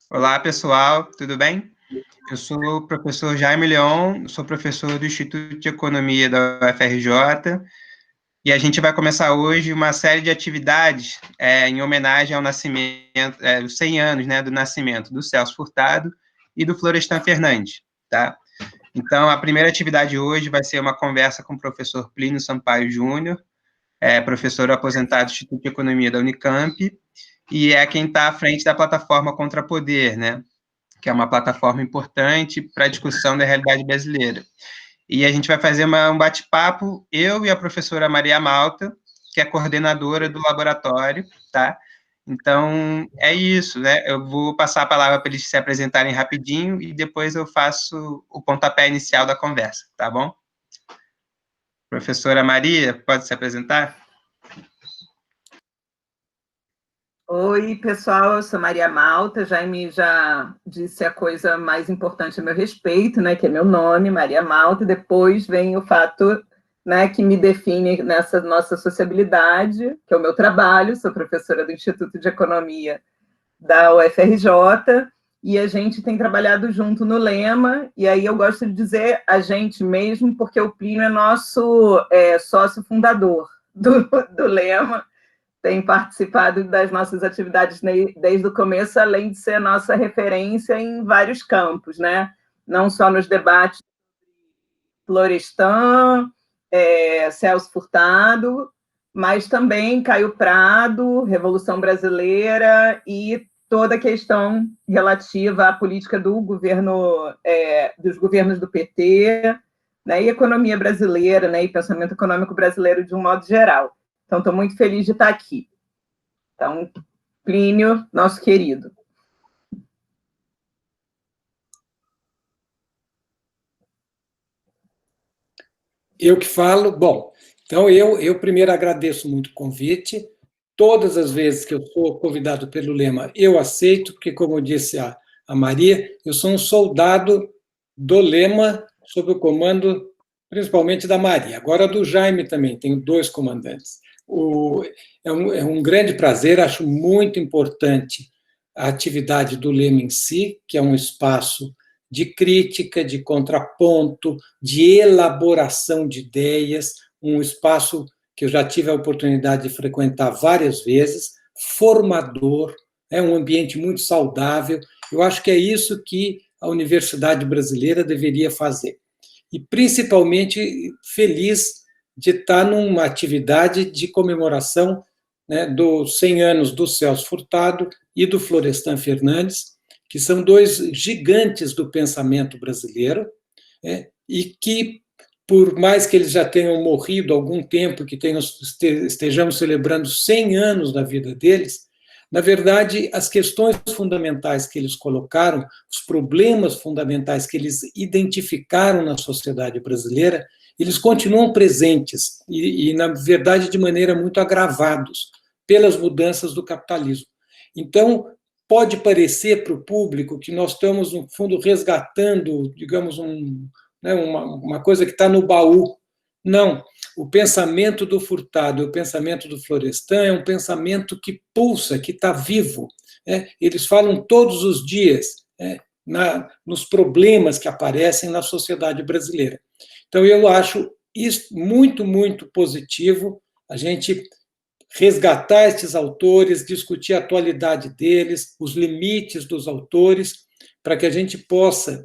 Olá, pessoal, tudo bem? Eu sou o professor Jaime Leon, sou professor do Instituto de Economia da UFRJ, e a gente vai começar hoje uma série de atividades em homenagem ao nascimento, os 100 anos, né, do nascimento do Celso Furtado e do Florestan Fernandes, tá? Então, a primeira atividade hoje vai ser uma conversa com o professor Plínio Sampaio Júnior, professor aposentado do Instituto de Economia da Unicamp, e é quem está à frente da plataforma Contra Poder, né? Que é uma plataforma importante para a discussão da realidade brasileira. E a gente vai fazer um bate-papo, eu e a professora Maria Malta, que é coordenadora do laboratório, tá? Então, é isso, né? Eu vou passar a palavra para eles se apresentarem rapidinho e depois eu faço o pontapé inicial da conversa, tá bom? Professora Maria, pode se apresentar? Oi, pessoal, eu sou Maria Malta, Jaime já disse a coisa mais importante a meu respeito, né, que é meu nome, Maria Malta, e depois vem o fato, né, que me define nessa nossa sociabilidade, que é o meu trabalho, sou professora do Instituto de Economia da UFRJ, e a gente tem trabalhado junto no Lema, e aí eu gosto de dizer a gente mesmo, porque o Plínio é nosso sócio fundador do Lema, tem participado das nossas atividades desde o começo, além de ser a nossa referência em vários campos, né? Não só nos debates Florestan, Celso Furtado, mas também Caio Prado, Revolução Brasileira e toda a questão relativa à política do governo, dos governos do PT, né, e economia brasileira, né, e pensamento econômico brasileiro de um modo geral. Então, estou muito feliz de estar aqui. Então, Plínio, nosso querido. Eu que falo, bom, então eu primeiro agradeço muito o convite. Todas as vezes que eu sou convidado pelo Lema, eu aceito, porque, como disse a Maria, eu sou um soldado do Lema, sob o comando principalmente da Maria. Agora do Jaime também, tenho 2 comandantes. É um grande prazer, acho muito importante a atividade do Lema em si, que é um espaço de crítica, de contraponto, de elaboração de ideias, um espaço que eu já tive a oportunidade de frequentar várias vezes, formador, é um ambiente muito saudável. Eu acho que é isso que a Universidade Brasileira deveria fazer. E, principalmente, feliz de estar numa atividade de comemoração, né, dos 100 anos do Celso Furtado e do Florestan Fernandes, que são 2 gigantes do pensamento brasileiro, e que, por mais que eles já tenham morrido há algum tempo, que estejamos celebrando 100 anos da vida deles, na verdade, as questões fundamentais que eles colocaram, os problemas fundamentais que eles identificaram na sociedade brasileira, eles continuam presentes e na verdade, de maneira muito agravados pelas mudanças do capitalismo. Então, pode parecer para o público que nós estamos, no fundo, resgatando, digamos, uma coisa que está no baú. Não. O pensamento do Furtado e o pensamento do Florestan é um pensamento que pulsa, que está vivo. Eles falam todos os dias nos problemas que aparecem na sociedade brasileira. Então, eu acho isso muito, muito positivo, a gente resgatar esses autores, discutir a atualidade deles, os limites dos autores, para que a gente possa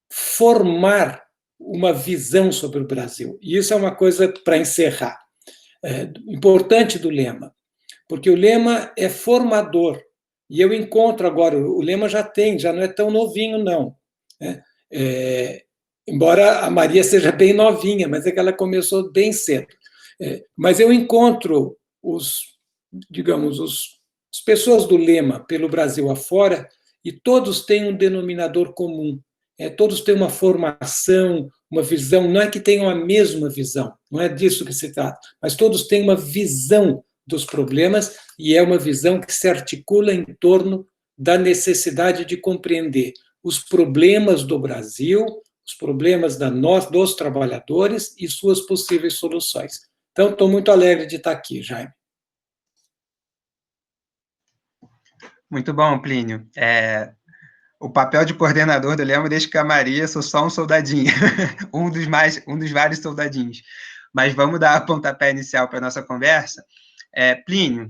formar uma visão sobre o Brasil. E isso é uma coisa para encerrar. Importante do Lema, porque o Lema é formador. E eu encontro agora, o Lema já não é tão novinho, não. Embora a Maria seja bem novinha, mas é que ela começou bem cedo. Mas eu encontro as pessoas do Lema pelo Brasil afora, e todos têm um denominador comum. Todos têm uma formação, uma visão, não é que tenham a mesma visão, não é disso que se trata, mas todos têm uma visão dos problemas, e é uma visão que se articula em torno da necessidade de compreender os problemas do Brasil, os problemas dos trabalhadores e suas possíveis soluções. Então, estou muito alegre de estar aqui, Jaime. Muito bom, Plínio. O papel de coordenador do Lema deixa que a Maria sou só um soldadinho, um dos vários soldadinhos. Mas vamos dar a pontapé inicial para a nossa conversa. Plínio,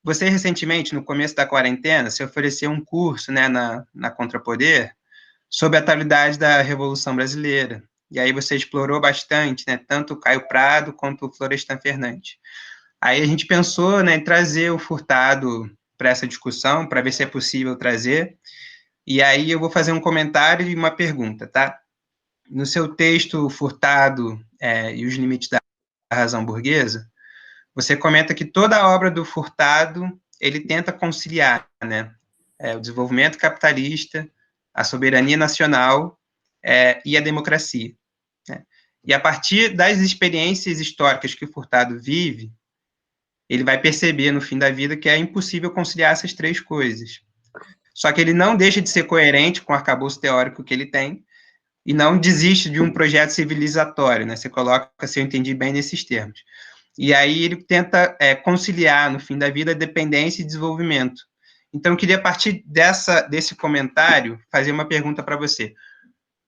você recentemente, no começo da quarentena, se ofereceu um curso, né, na Contrapoder sobre a atualidade da Revolução Brasileira. E aí você explorou bastante, né, tanto o Caio Prado quanto o Florestan Fernandes. Aí a gente pensou, né, em trazer o Furtado para essa discussão, para ver se é possível trazer. E aí eu vou fazer um comentário e uma pergunta, tá? No seu texto Furtado e os Limites da Razão Burguesa, você comenta que toda a obra do Furtado, ele tenta conciliar, né, o desenvolvimento capitalista, a soberania nacional e a democracia, né? E a partir das experiências históricas que o Furtado vive, ele vai perceber no fim da vida que é impossível conciliar essas três coisas. Só que ele não deixa de ser coerente com o arcabouço teórico que ele tem e não desiste de um projeto civilizatório, né? Você coloca, se eu entendi bem, nesses termos. E aí ele tenta conciliar, no fim da vida, dependência e desenvolvimento. Então, eu queria, a partir desse comentário, fazer uma pergunta para você.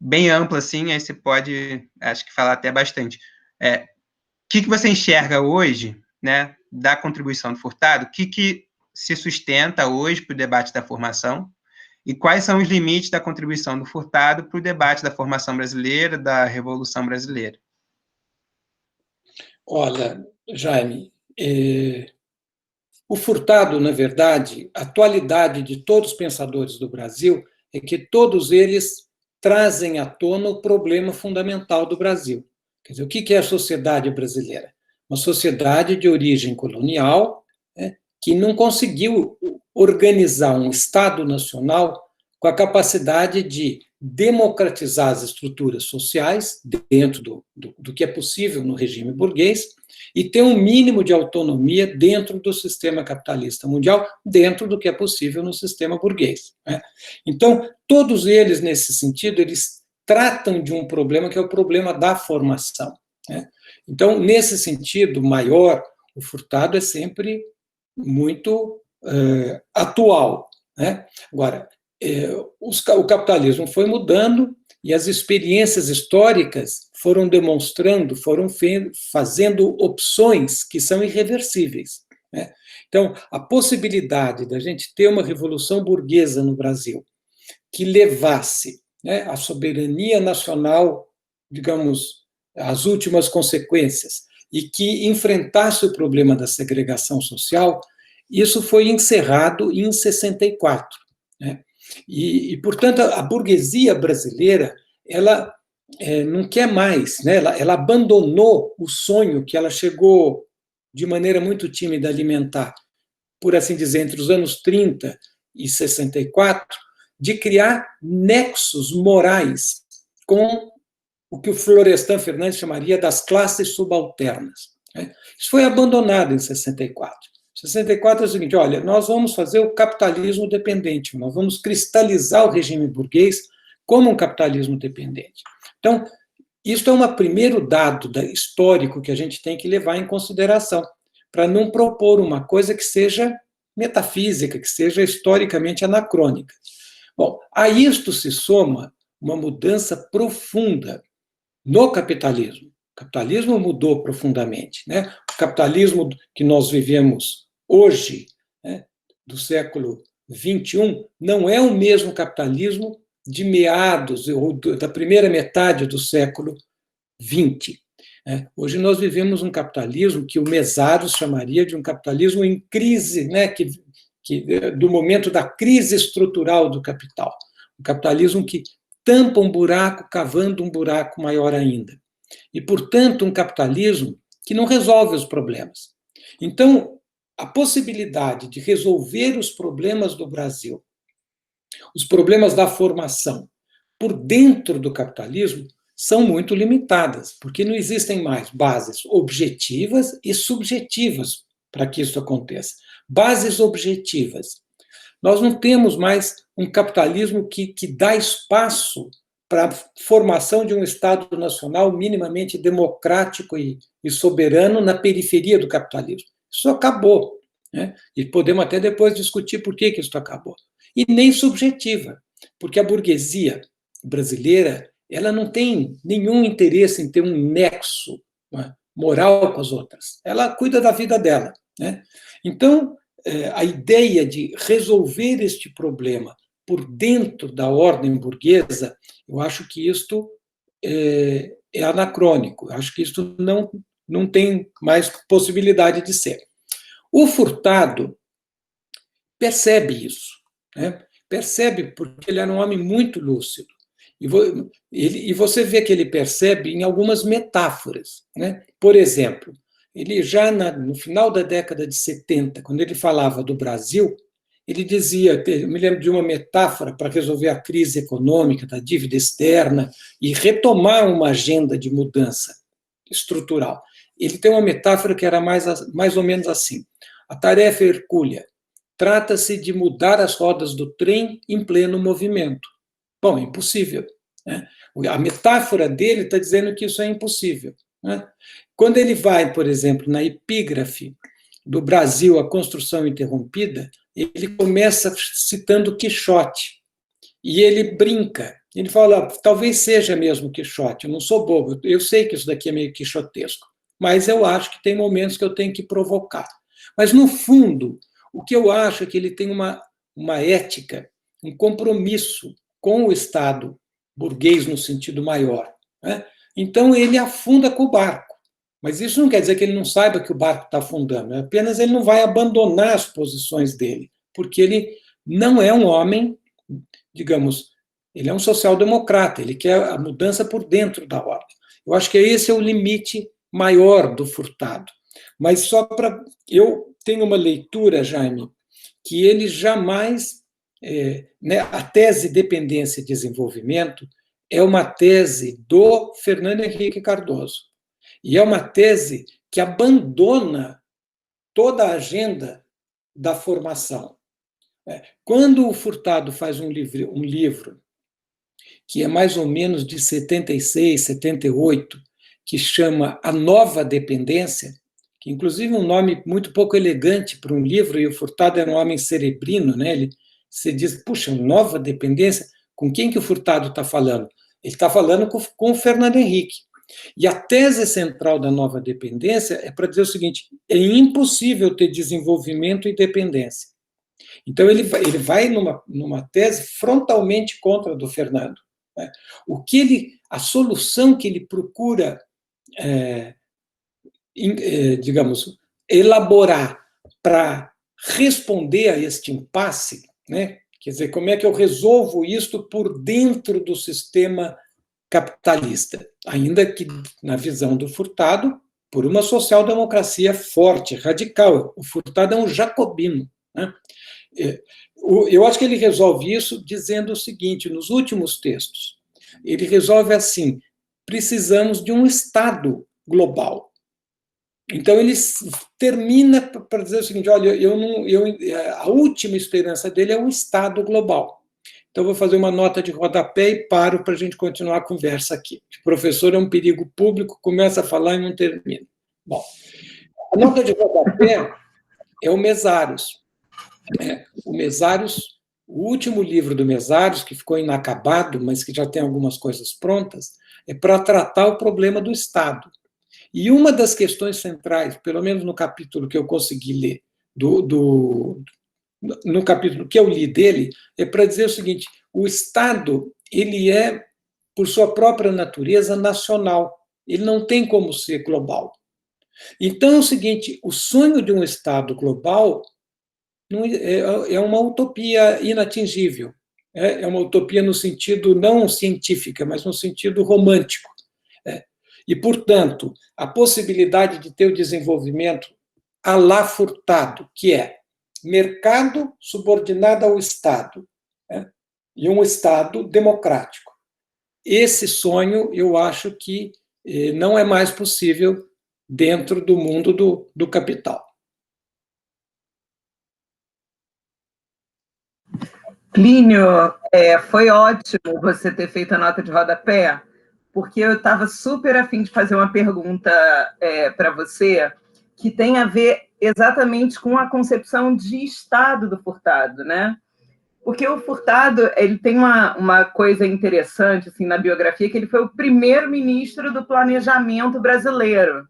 Bem ampla, assim, aí você pode, acho que, falar até bastante. O que você enxerga hoje, né, da contribuição do Furtado? O que se sustenta hoje para o debate da formação? E quais são os limites da contribuição do Furtado para o debate da formação brasileira, da Revolução Brasileira? Olha, Jaime, o Furtado, na verdade, a atualidade de todos os pensadores do Brasil é que todos eles trazem à tona o problema fundamental do Brasil. Quer dizer, o que é a sociedade brasileira? Uma sociedade de origem colonial, né, que não conseguiu organizar um Estado nacional com a capacidade de democratizar as estruturas sociais dentro do que é possível no regime burguês e ter um mínimo de autonomia dentro do sistema capitalista mundial, dentro do que é possível no sistema burguês, né? Então, todos eles, nesse sentido, eles tratam de um problema que é o problema da formação, né? Então, nesse sentido maior, o Furtado é sempre muito atual, né? Agora, o capitalismo foi mudando e as experiências históricas foram demonstrando, foram fazendo opções que são irreversíveis, né? Então, a possibilidade da gente ter uma revolução burguesa no Brasil que levasse, né, a soberania nacional, digamos, às últimas consequências e que enfrentasse o problema da segregação social, isso foi encerrado em 64, né? Portanto, a burguesia brasileira, ela não quer mais, né? Ela abandonou o sonho que ela chegou, de maneira muito tímida, a alimentar, por assim dizer, entre os anos 30 e 64, de criar nexos morais com o que o Florestan Fernandes chamaria das classes subalternas, né? Isso foi abandonado em 64. 64 é o seguinte: olha, nós vamos fazer o capitalismo dependente, nós vamos cristalizar o regime burguês como um capitalismo dependente. Então, isso é um primeiro dado histórico que a gente tem que levar em consideração, para não propor uma coisa que seja metafísica, que seja historicamente anacrônica. Bom, a isto se soma uma mudança profunda no capitalismo. O capitalismo mudou profundamente, né? O capitalismo que nós vivemos hoje, né, do século XXI, não é o mesmo capitalismo de meados ou da primeira metade do século XX. Hoje nós vivemos um capitalismo que o Mesaros chamaria de um capitalismo em crise, né, do momento da crise estrutural do capital. Um capitalismo que tampa um buraco, cavando um buraco maior ainda. E, portanto, um capitalismo que não resolve os problemas. Então, a possibilidade de resolver os problemas do Brasil, os problemas da formação, por dentro do capitalismo, são muito limitadas, porque não existem mais bases objetivas e subjetivas para que isso aconteça. Bases objetivas. Nós não temos mais um capitalismo que dá espaço para a formação de um Estado nacional minimamente democrático e soberano na periferia do capitalismo. Isso acabou. né? E podemos até depois discutir por que isso acabou. E nem subjetiva, porque a burguesia brasileira, ela não tem nenhum interesse em ter um nexo, né, moral com as outras. Ela cuida da vida dela, né? Então, a ideia de resolver este problema por dentro da ordem burguesa, eu acho que isto é anacrônico. Eu acho que isto não tem mais possibilidade de ser. O Furtado percebe isso, né? Percebe porque ele era um homem muito lúcido. E você vê que ele percebe em algumas metáforas, né? Por exemplo, ele já no final da década de 70, quando ele falava do Brasil, ele dizia, eu me lembro de uma metáfora para resolver a crise econômica, da dívida externa, e retomar uma agenda de mudança estrutural. Ele tem uma metáfora que era mais ou menos assim: a tarefa hercúlea trata-se de mudar as rodas do trem em pleno movimento. Bom, é impossível, né? A metáfora dele está dizendo que isso é impossível, né? Quando ele vai, por exemplo, na epígrafe do Brasil, a construção interrompida, ele começa citando Quixote, e ele brinca, ele fala, talvez seja mesmo Quixote, eu não sou bobo, eu sei que isso daqui é meio quixotesco, mas eu acho que tem momentos que eu tenho que provocar. Mas, no fundo, o que eu acho é que ele tem uma ética, um compromisso com o Estado burguês no sentido maior, né? Então, ele afunda com o barco. Mas isso não quer dizer que ele não saiba que o barco está afundando, apenas ele não vai abandonar as posições dele, porque ele não é um homem, digamos, ele é um social-democrata, ele quer a mudança por dentro da ordem. Eu acho que esse é o limite maior do Furtado. Mas só para... Eu tenho uma leitura, Jaime, que ele jamais... né, a tese Dependência e Desenvolvimento é uma tese do Fernando Henrique Cardoso. E é uma tese que abandona toda a agenda da formação. Quando o Furtado faz um livro que é mais ou menos de 76, 78, que chama A Nova Dependência, que inclusive é um nome muito pouco elegante para um livro, e o Furtado era um homem cerebrino, né? Você diz, puxa, Nova Dependência, com quem que o Furtado está falando? Ele está falando com o Fernando Henrique. E a tese central da Nova Dependência é para dizer o seguinte: é impossível ter desenvolvimento e dependência. Então, ele vai numa tese frontalmente contra a do Fernando, né? A solução que ele procura, digamos, elaborar para responder a este impasse, né? Quer dizer, como é que eu resolvo isto por dentro do sistema capitalista, ainda que, na visão do Furtado, por uma social-democracia forte, radical. O Furtado é um jacobino, né? Eu acho que ele resolve isso dizendo o seguinte, nos últimos textos. Ele resolve assim: precisamos de um Estado global. Então, ele termina para dizer o seguinte: olha, a última esperança dele é um Estado global. Então, vou fazer uma nota de rodapé e paro para a gente continuar a conversa aqui. O professor é um perigo público, começa a falar e não termina. Bom, a nota de rodapé é o Mesários. O Mesários, o último livro do Mesários, que ficou inacabado, mas que já tem algumas coisas prontas, é para tratar o problema do Estado. E uma das questões centrais, pelo menos no capítulo que eu consegui ler, no capítulo que eu li dele, é para dizer o seguinte: o Estado, ele é, por sua própria natureza, nacional. Ele não tem como ser global. Então, é o seguinte: o sonho de um Estado global é uma utopia inatingível. É uma utopia no sentido não científico, mas no sentido romântico. E, portanto, a possibilidade de ter o desenvolvimento à la Furtado, que é mercado subordinado ao Estado, né? E um Estado democrático. Esse sonho, eu acho que não é mais possível dentro do mundo do capital. Plínio, foi ótimo você ter feito a nota de rodapé, porque eu estava super a fim de fazer uma pergunta para você que tem a ver exatamente com a concepção de Estado do Furtado, né? Porque o Furtado, ele tem uma coisa interessante assim, na biografia, que ele foi o primeiro ministro do planejamento brasileiro,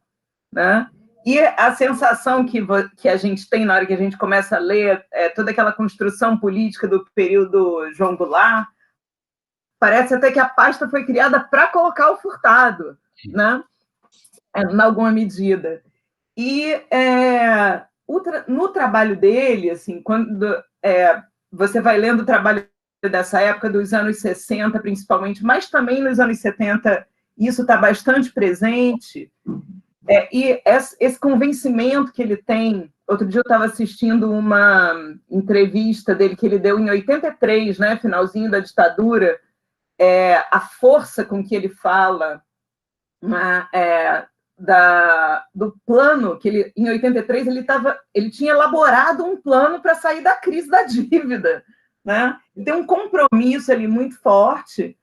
né? E a sensação que a gente tem na hora que a gente começa a ler toda aquela construção política do período João Goulart, parece até que a pasta foi criada para colocar o Furtado, né? Em alguma medida. E no trabalho dele, assim, quando você vai lendo o trabalho dessa época, dos anos 60, principalmente, mas também nos anos 70, isso está bastante presente. E esse convencimento que ele tem... Outro dia eu estava assistindo uma entrevista dele que ele deu em 83, né, finalzinho da ditadura, a força com que ele fala do plano, que ele, em 83 ele tinha elaborado um plano para sair da crise da dívida, né? Ele tem um compromisso ali muito forte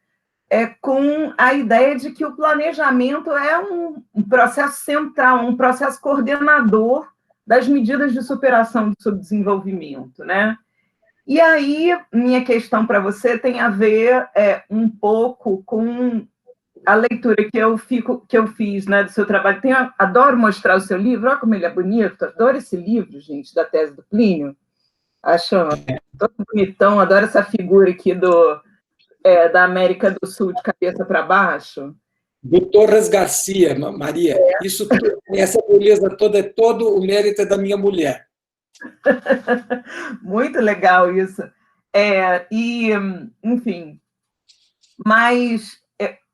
com a ideia de que o planejamento é um processo central, um processo coordenador das medidas de superação do subdesenvolvimento, né? E aí, minha questão para você tem a ver um pouco com a leitura que eu fiz, né, do seu trabalho. Adoro mostrar o seu livro, olha como ele é bonito, adoro esse livro, gente, da tese do Plínio. Acho todo bonitão, adoro essa figura aqui da América do Sul, de cabeça para baixo. Do Torres Garcia, Maria. Essa beleza toda, todo o mérito é da minha mulher. Muito legal isso. Enfim, mas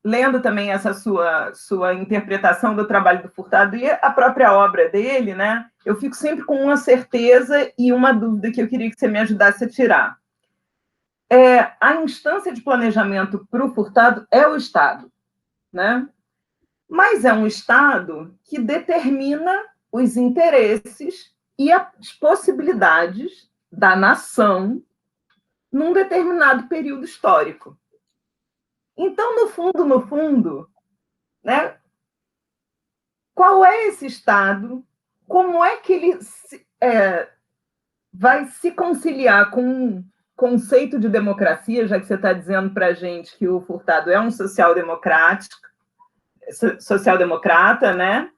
lendo também essa sua interpretação do trabalho do Furtado e a própria obra dele, né, eu fico sempre com uma certeza e uma dúvida que eu queria que você me ajudasse a tirar. A instância de planejamento para o Furtado é o Estado, né? Mas é um Estado que determina os interesses e as possibilidades da nação num determinado período histórico. Então, no fundo, né, qual é esse Estado? Como é que ele vai se conciliar com um conceito de democracia, já que você está dizendo para a gente que o Furtado é um social-democrata, né?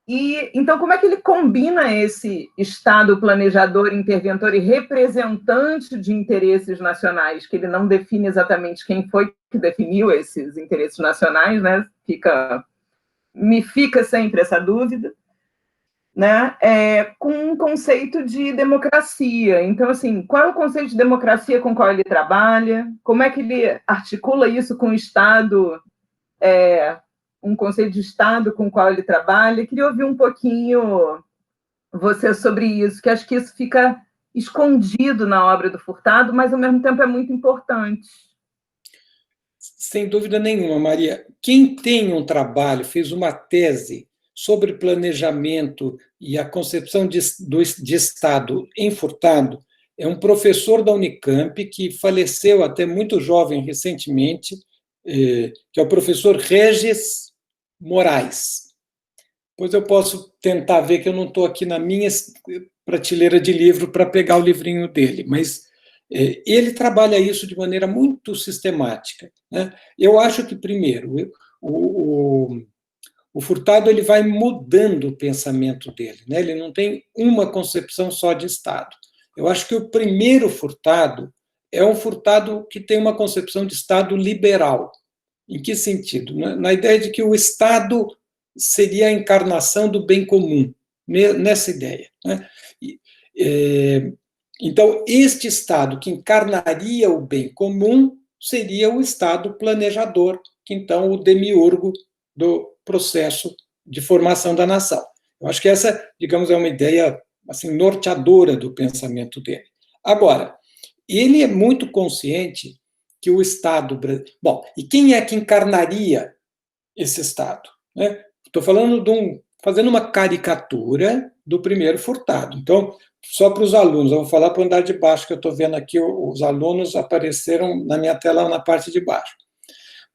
E, então, como é que ele combina esse Estado planejador, interventor e representante de interesses nacionais, que ele não define exatamente quem foi que definiu esses interesses nacionais, né? Me fica sempre essa dúvida, né? Com um conceito de democracia. Então, assim, qual é o conceito de democracia com o qual ele trabalha? Como é que ele articula isso com o Estado, um conceito de Estado com o qual ele trabalha? Eu queria ouvir um pouquinho você sobre isso, que acho que isso fica escondido na obra do Furtado, mas, ao mesmo tempo, é muito importante. Sem dúvida nenhuma, Maria. Quem tem um trabalho, fez uma tese sobre planejamento e a concepção de Estado em Furtado, é um professor da Unicamp que faleceu até muito jovem recentemente, que é o professor Regis Moraes. Pois eu posso tentar ver que eu não estou aqui na minha prateleira de livro para pegar o livrinho dele, mas ele trabalha isso de maneira muito sistemática, né? Eu acho que, primeiro, o Furtado ele vai mudando o pensamento dele, né? Ele não tem uma concepção só de Estado. Eu acho que o primeiro Furtado é um Furtado que tem uma concepção de Estado liberal. Em que sentido? Na ideia de que o Estado seria a encarnação do bem comum, nessa ideia, né? Então, este Estado que encarnaria o bem comum seria o Estado planejador, que então o demiurgo do processo de formação da nação. Eu acho que essa, digamos, é uma ideia assim, norteadora do pensamento dele. Agora, ele é muito consciente que o Estado... Bom, e quem é que encarnaria esse Estado? Estou falando fazendo uma caricatura do primeiro Furtado. Então, só para os alunos, eu vou falar para o andar de baixo, que eu estou vendo aqui, os alunos apareceram na minha tela na parte de baixo.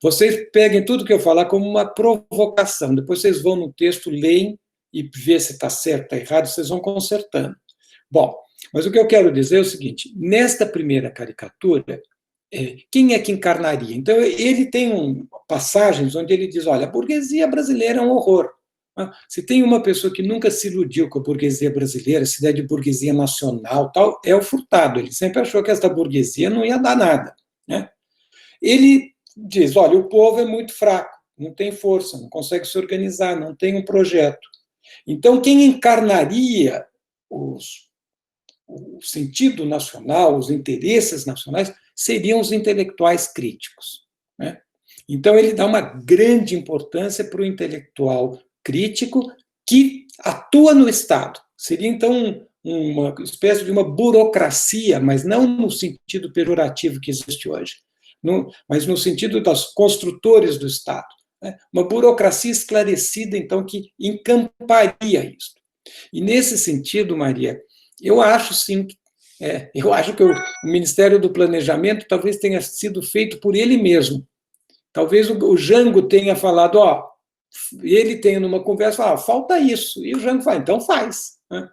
Vocês peguem tudo que eu falar como uma provocação, depois vocês vão no texto, leem e ver se está certo, está errado, vocês vão consertando. Bom, mas o que eu quero dizer é o seguinte, nesta primeira caricatura, quem é que encarnaria? Então, ele tem passagens onde ele diz, olha, a burguesia brasileira é um horror. Se tem uma pessoa que nunca se iludiu com a burguesia brasileira, essa ideia de burguesia nacional, tal, é o Furtado. Ele sempre achou que essa burguesia não ia dar nada, né? Ele diz, olha, o povo é muito fraco, não tem força, não consegue se organizar, não tem um projeto. Então, quem encarnaria o sentido nacional, os interesses nacionais, seriam os intelectuais críticos, né? Então, ele dá uma grande importância para o intelectual crítico que atua no Estado. Seria, então, uma espécie de uma burocracia, mas não no sentido pejorativo que existe hoje, mas no sentido dos construtores do Estado, né? Uma burocracia esclarecida, então, que encamparia isso. E, nesse sentido, Maria, eu acho, sim, eu acho que o Ministério do Planejamento talvez tenha sido feito por ele mesmo. Talvez o Jango tenha falado, ele tenha numa conversa, falta isso, e o Jango fala, então faz, né?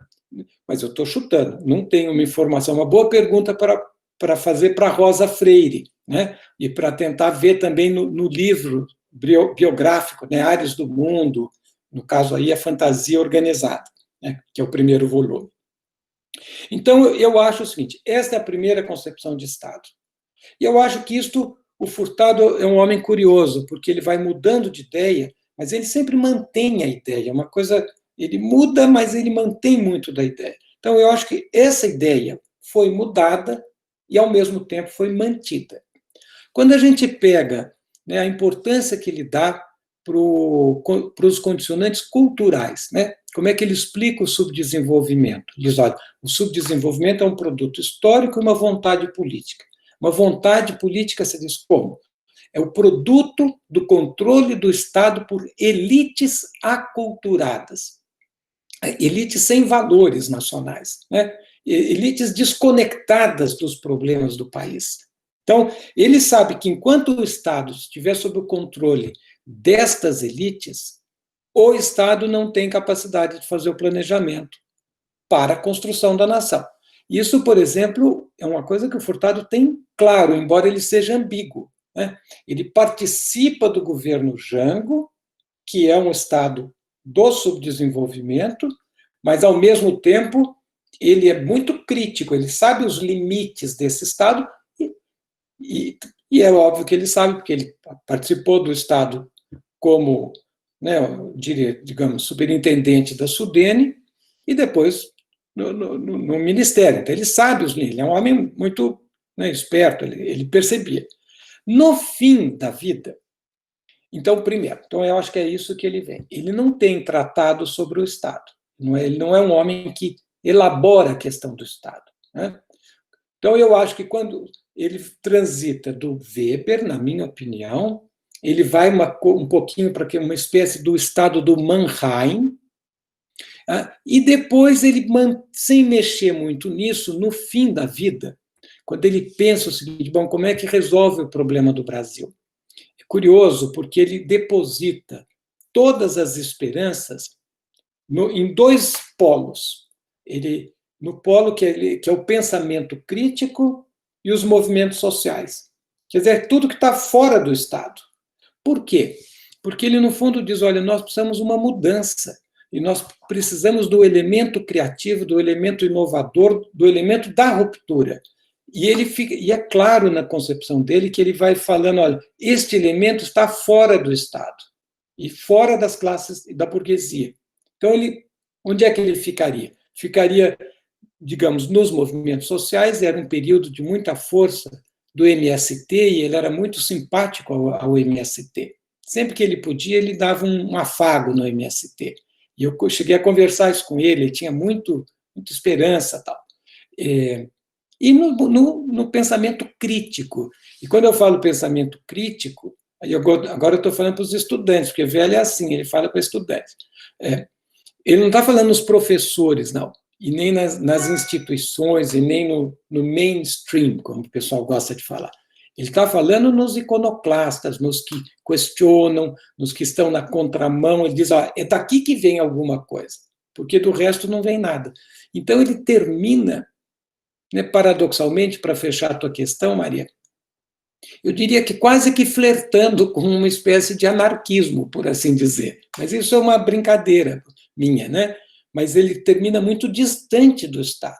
Mas eu estou chutando, não tenho uma informação, uma boa pergunta para fazer para Rosa Freire, né? E para tentar ver também no livro biográfico, né? Ares do Mundo, no caso aí a Fantasia Organizada, né? Que é o primeiro volume. Então, eu acho o seguinte, esta é a primeira concepção de Estado. E eu acho que o Furtado é um homem curioso, porque ele vai mudando de ideia, mas ele sempre mantém a ideia. É uma coisa, ele muda, mas ele mantém muito da ideia. Então, eu acho que essa ideia foi mudada e, ao mesmo tempo, foi mantida. Quando a gente pega, né, a importância que ele dá para os condicionantes culturais, né? Como é que ele explica o subdesenvolvimento? Ele diz, olha, o subdesenvolvimento é um produto histórico e uma vontade política. Uma vontade política se diz como? É o produto do controle do Estado por elites aculturadas. Elites sem valores nacionais, né? Elites desconectadas dos problemas do país. Então, ele sabe que enquanto o Estado estiver sob o controle destas elites, o Estado não tem capacidade de fazer o planejamento para a construção da nação. Isso, por exemplo, é uma coisa que o Furtado tem claro, embora ele seja ambíguo, né? Ele participa do governo Jango, que é um Estado do subdesenvolvimento, mas, ao mesmo tempo, ele é muito crítico, ele sabe os limites desse Estado, e é óbvio que ele sabe, porque ele participou do Estado como, né, digamos, superintendente da Sudene, e depois no Ministério. Então, ele sabe os limites, ele é um homem muito, né, esperto, ele percebia. No fim da vida, então, primeiro, então eu acho que é isso que ele vem. Ele não tem tratado sobre o Estado. Ele não é um homem que elabora a questão do Estado, né? Então, eu acho que quando ele transita do Weber, na minha opinião, ele vai um pouquinho para uma espécie do Estado do Mannheim, e depois ele, sem mexer muito nisso, no fim da vida, quando ele pensa o seguinte, bom, como é que resolve o problema do Brasil? É curioso, porque ele deposita todas as esperanças em dois polos. No polo que é o pensamento crítico e os movimentos sociais. Quer dizer, tudo que está fora do Estado. Por quê? Porque ele, no fundo, diz, olha, nós precisamos de uma mudança, e nós precisamos do elemento criativo, do elemento inovador, do elemento da ruptura. E é claro na concepção dele que ele vai falando, olha, este elemento está fora do Estado, e fora das classes da burguesia. Então, onde é que ele ficaria? Ficaria, digamos, nos movimentos sociais, era um período de muita força do MST, e ele era muito simpático ao MST. Sempre que ele podia, ele dava um afago no MST. E eu cheguei a conversar isso com ele tinha muita esperança. Tal. E no pensamento crítico. E quando eu falo pensamento crítico, agora eu estou falando para os estudantes, porque velho é assim, ele fala para estudantes. Ele não está falando nos professores, não, e nem nas instituições, e nem no mainstream, como o pessoal gosta de falar. Ele está falando nos iconoclastas, nos que questionam, nos que estão na contramão. Ele diz, é daqui que vem alguma coisa, porque do resto não vem nada. Então, ele termina, né, paradoxalmente, para fechar a tua questão, Maria, eu diria que quase que flertando com uma espécie de anarquismo, por assim dizer. Mas isso é uma brincadeira minha, né? Mas ele termina muito distante do Estado.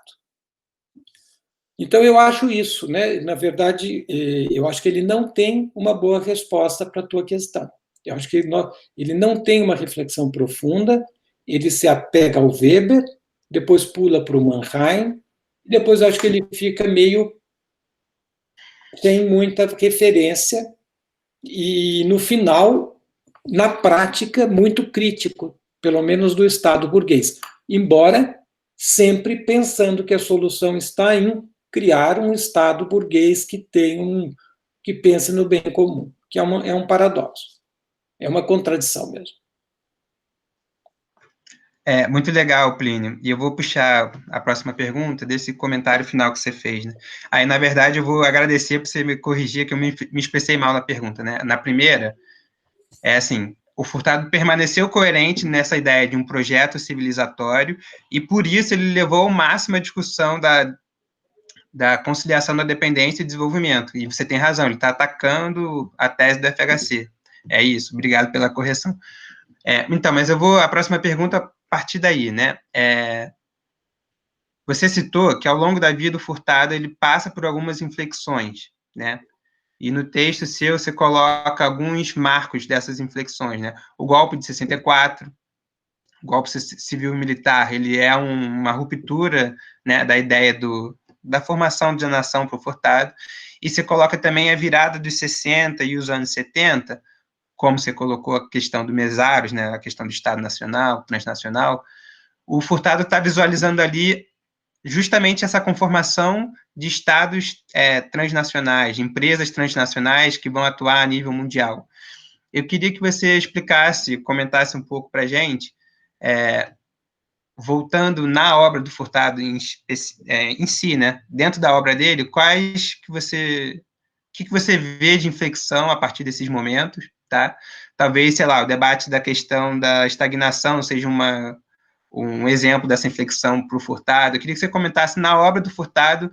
Então, eu acho isso, né? Na verdade, eu acho que ele não tem uma boa resposta para a tua questão. Eu acho que ele não tem uma reflexão profunda, ele se apega ao Weber, depois pula para o Mannheim, e depois acho que ele fica meio sem muita referência, e, no final, na prática, muito crítico, pelo menos do Estado burguês, embora sempre pensando que a solução está em criar um Estado burguês que pense no bem comum, que é um paradoxo, é uma contradição mesmo. É muito legal, Plínio. E eu vou puxar a próxima pergunta desse comentário final que você fez, né? Aí, na verdade, eu vou agradecer por você me corrigir, que eu me expressei mal na pergunta, né? Na primeira, é assim, o Furtado permaneceu coerente nessa ideia de um projeto civilizatório e, por isso, ele levou ao máximo a discussão da conciliação da dependência e desenvolvimento. E você tem razão, ele está atacando a tese do FHC. É isso, obrigado pela correção. Então, mas a próxima pergunta a partir daí, né? Você citou que ao longo da vida o Furtado ele passa por algumas inflexões, né? E no texto seu você coloca alguns marcos dessas inflexões, né? O golpe de 64, o golpe civil-militar, ele é uma ruptura, né, da ideia da formação de nação para o Furtado, e você coloca também a virada dos 60 e os anos 70, como você colocou a questão do mesários, né, a questão do Estado Nacional, transnacional. O Furtado está visualizando ali justamente essa conformação de estados transnacionais, de empresas transnacionais que vão atuar a nível mundial. Eu queria que você explicasse, comentasse um pouco para a gente, voltando na obra do Furtado em si, né? Dentro da obra dele, o que você vê de inflexão a partir desses momentos, tá? Talvez, sei lá, o debate da questão da estagnação seja um exemplo dessa inflexão para o Furtado. Eu queria que você comentasse na obra do Furtado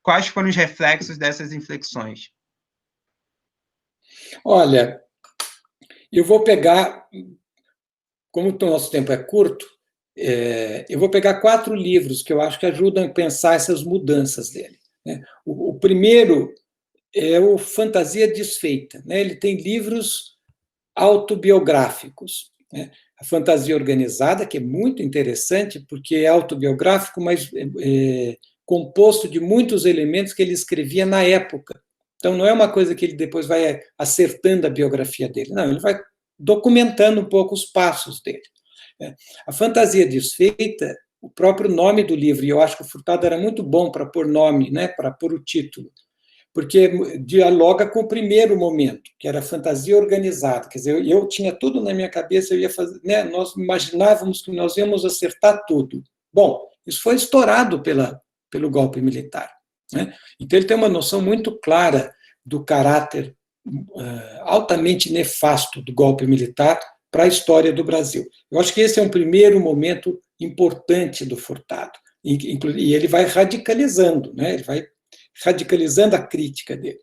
quais foram os reflexos dessas inflexões. Olha, eu vou pegar, como o nosso tempo é curto, eu vou pegar 4 livros que eu acho que ajudam a pensar essas mudanças dele. Né? O primeiro é o Fantasia Desfeita. Né? Ele tem livros autobiográficos. Né? A Fantasia Organizada, que é muito interessante, porque é autobiográfico, mas composto de muitos elementos que ele escrevia na época. Então, não é uma coisa que ele depois vai acertando a biografia dele. Não, ele vai documentando um pouco os passos dele. A Fantasia Desfeita, o próprio nome do livro, e eu acho que o Furtado era muito bom para pôr nome, né, para pôr o título, porque dialoga com o primeiro momento, que era a fantasia organizada. Quer dizer, eu tinha tudo na minha cabeça, eu ia fazer, né, nós imaginávamos que nós íamos acertar tudo. Bom, isso foi estourado pelo golpe militar. Né? Então, ele tem uma noção muito clara do caráter altamente nefasto do golpe militar para a história do Brasil. Eu acho que esse é um primeiro momento importante do Furtado. E ele vai radicalizando, né? Ele vai radicalizando a crítica dele.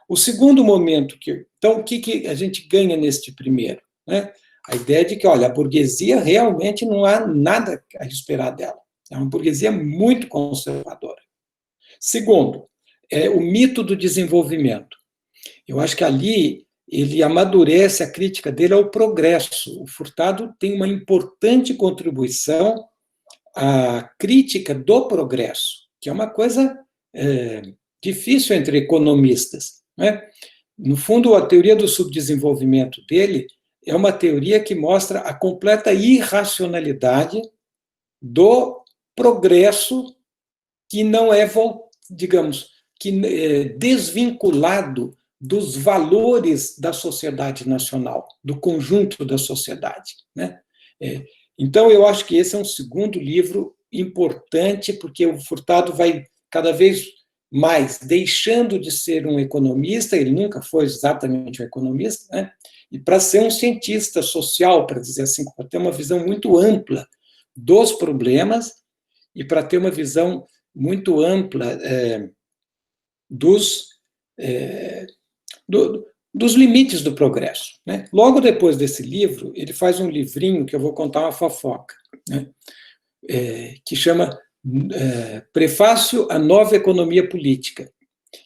O segundo momento, então, o que a gente ganha neste primeiro? Né? A ideia de que, olha, a burguesia realmente não há nada a esperar dela. É uma burguesia muito conservadora. Segundo, o mito do desenvolvimento. Eu acho que ali ele amadurece a crítica dele ao progresso. O Furtado tem uma importante contribuição à crítica do progresso, que é uma coisa difícil entre economistas. Né? No fundo, a teoria do subdesenvolvimento dele é uma teoria que mostra a completa irracionalidade do progresso que não é, digamos, desvinculado dos valores da sociedade nacional, do conjunto da sociedade. Né? Então, eu acho que esse é um segundo livro importante, porque o Furtado vai cada vez mas deixando de ser um economista, ele nunca foi exatamente um economista, né? E para ser um cientista social, para dizer assim, para ter uma visão muito ampla dos problemas e para ter uma visão muito ampla dos limites do progresso, né? Logo depois desse livro, ele faz um livrinho que eu vou contar uma fofoca, né? Que chama Prefácio à Nova Economia Política,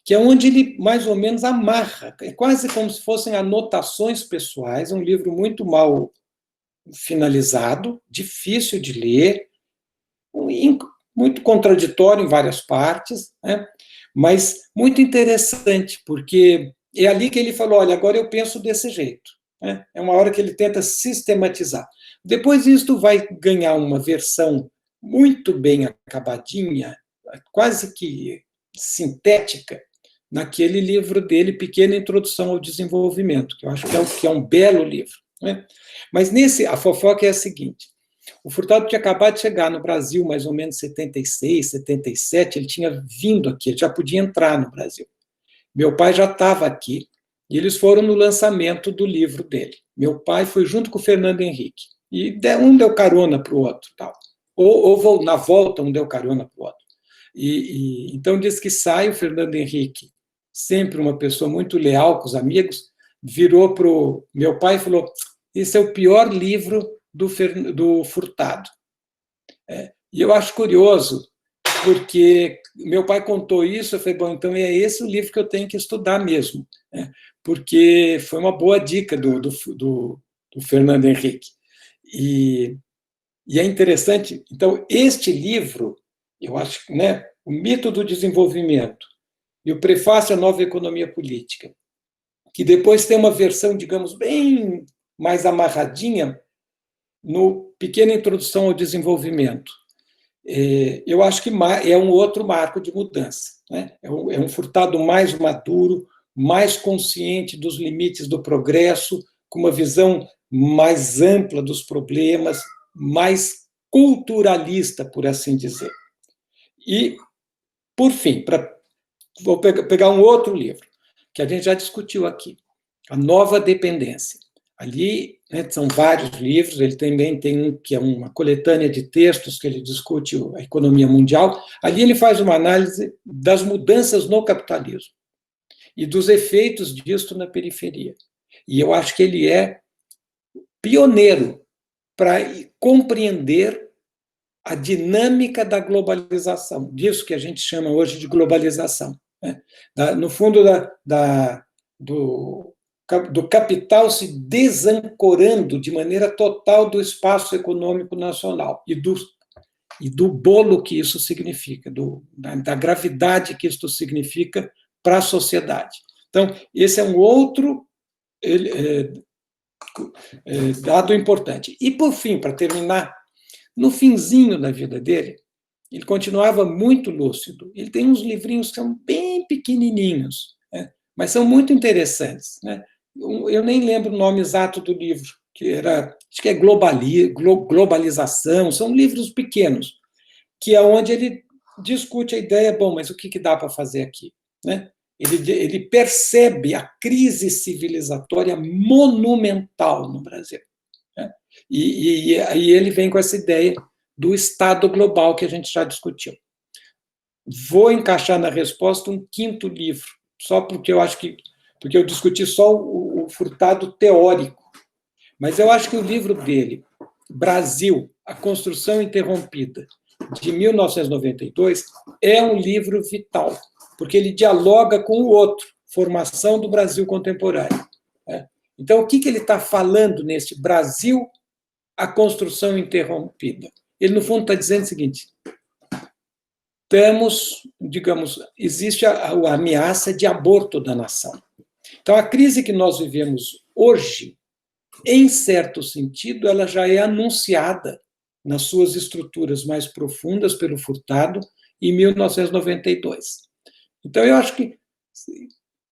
que é onde ele mais ou menos amarra, é quase como se fossem anotações pessoais, um livro muito mal finalizado, difícil de ler, muito contraditório em várias partes, né? Mas muito interessante, porque é ali que ele falou, olha, agora eu penso desse jeito, né? É uma hora que ele tenta sistematizar. Depois isto vai ganhar uma versão muito bem acabadinha, quase que sintética, naquele livro dele, Pequena Introdução ao Desenvolvimento, que eu acho que é um belo livro, né? Mas a fofoca é a seguinte: o Furtado tinha acabado de chegar no Brasil, mais ou menos em 76, 77, ele tinha vindo aqui, ele já podia entrar no Brasil. Meu pai já estava aqui, e eles foram no lançamento do livro dele. Meu pai foi junto com o Fernando Henrique, e um deu carona para o outro, tal. Ou na volta um deu carona para o outro. Então diz que sai o Fernando Henrique, sempre uma pessoa muito leal com os amigos, virou para o meu pai e falou: esse é o pior livro do Furtado. E eu acho curioso, porque meu pai contou isso, eu falei, bom, então é esse o livro que eu tenho que estudar mesmo, né? Porque foi uma boa dica do Fernando Henrique. E é interessante, então, este livro, eu acho que, né, O Mito do Desenvolvimento e o Prefácio à Nova Economia Política, que depois tem uma versão, digamos, bem mais amarradinha, no Pequena Introdução ao Desenvolvimento. Eu acho que é um outro marco de mudança, né? É um Furtado mais maduro, mais consciente dos limites do progresso, com uma visão mais ampla dos problemas, mais culturalista, por assim dizer. E, por fim, vou pegar um outro livro, que a gente já discutiu aqui, A Nova Dependência. Ali, né, são vários livros, ele também tem um que é uma coletânea de textos que ele discute a economia mundial. Ali ele faz uma análise das mudanças no capitalismo e dos efeitos disso na periferia. E eu acho que ele é pioneiro para compreender a dinâmica da globalização, disso que a gente chama hoje de globalização, né? No fundo, do capital se desancorando de maneira total do espaço econômico nacional e do bolo que isso significa, da gravidade que isso significa para a sociedade. Então, esse é um outro dado importante. E, por fim, para terminar, no finzinho da vida dele, ele continuava muito lúcido. Ele tem uns livrinhos que são bem pequenininhos, né, mas são muito interessantes, né? Eu nem lembro o nome exato do livro, acho que é Globalização, são livros pequenos, que é onde ele discute a ideia, bom, mas o que dá para fazer aqui, né? Ele percebe a crise civilizatória monumental no Brasil, né? E aí ele vem com essa ideia do Estado global que a gente já discutiu. Vou encaixar na resposta um quinto livro, só porque eu acho que porque eu discuti só o Furtado teórico, mas eu acho que o livro dele, Brasil, A Construção Interrompida, de 1992, é um livro vital, porque ele dialoga com o outro, Formação do Brasil Contemporâneo, né? Então, o que ele está falando nesse Brasil, A Construção Interrompida? Ele, no fundo, está dizendo o seguinte: existe a ameaça de aborto da nação. Então, a crise que nós vivemos hoje, em certo sentido, ela já é anunciada nas suas estruturas mais profundas pelo Furtado em 1992. Então, eu acho que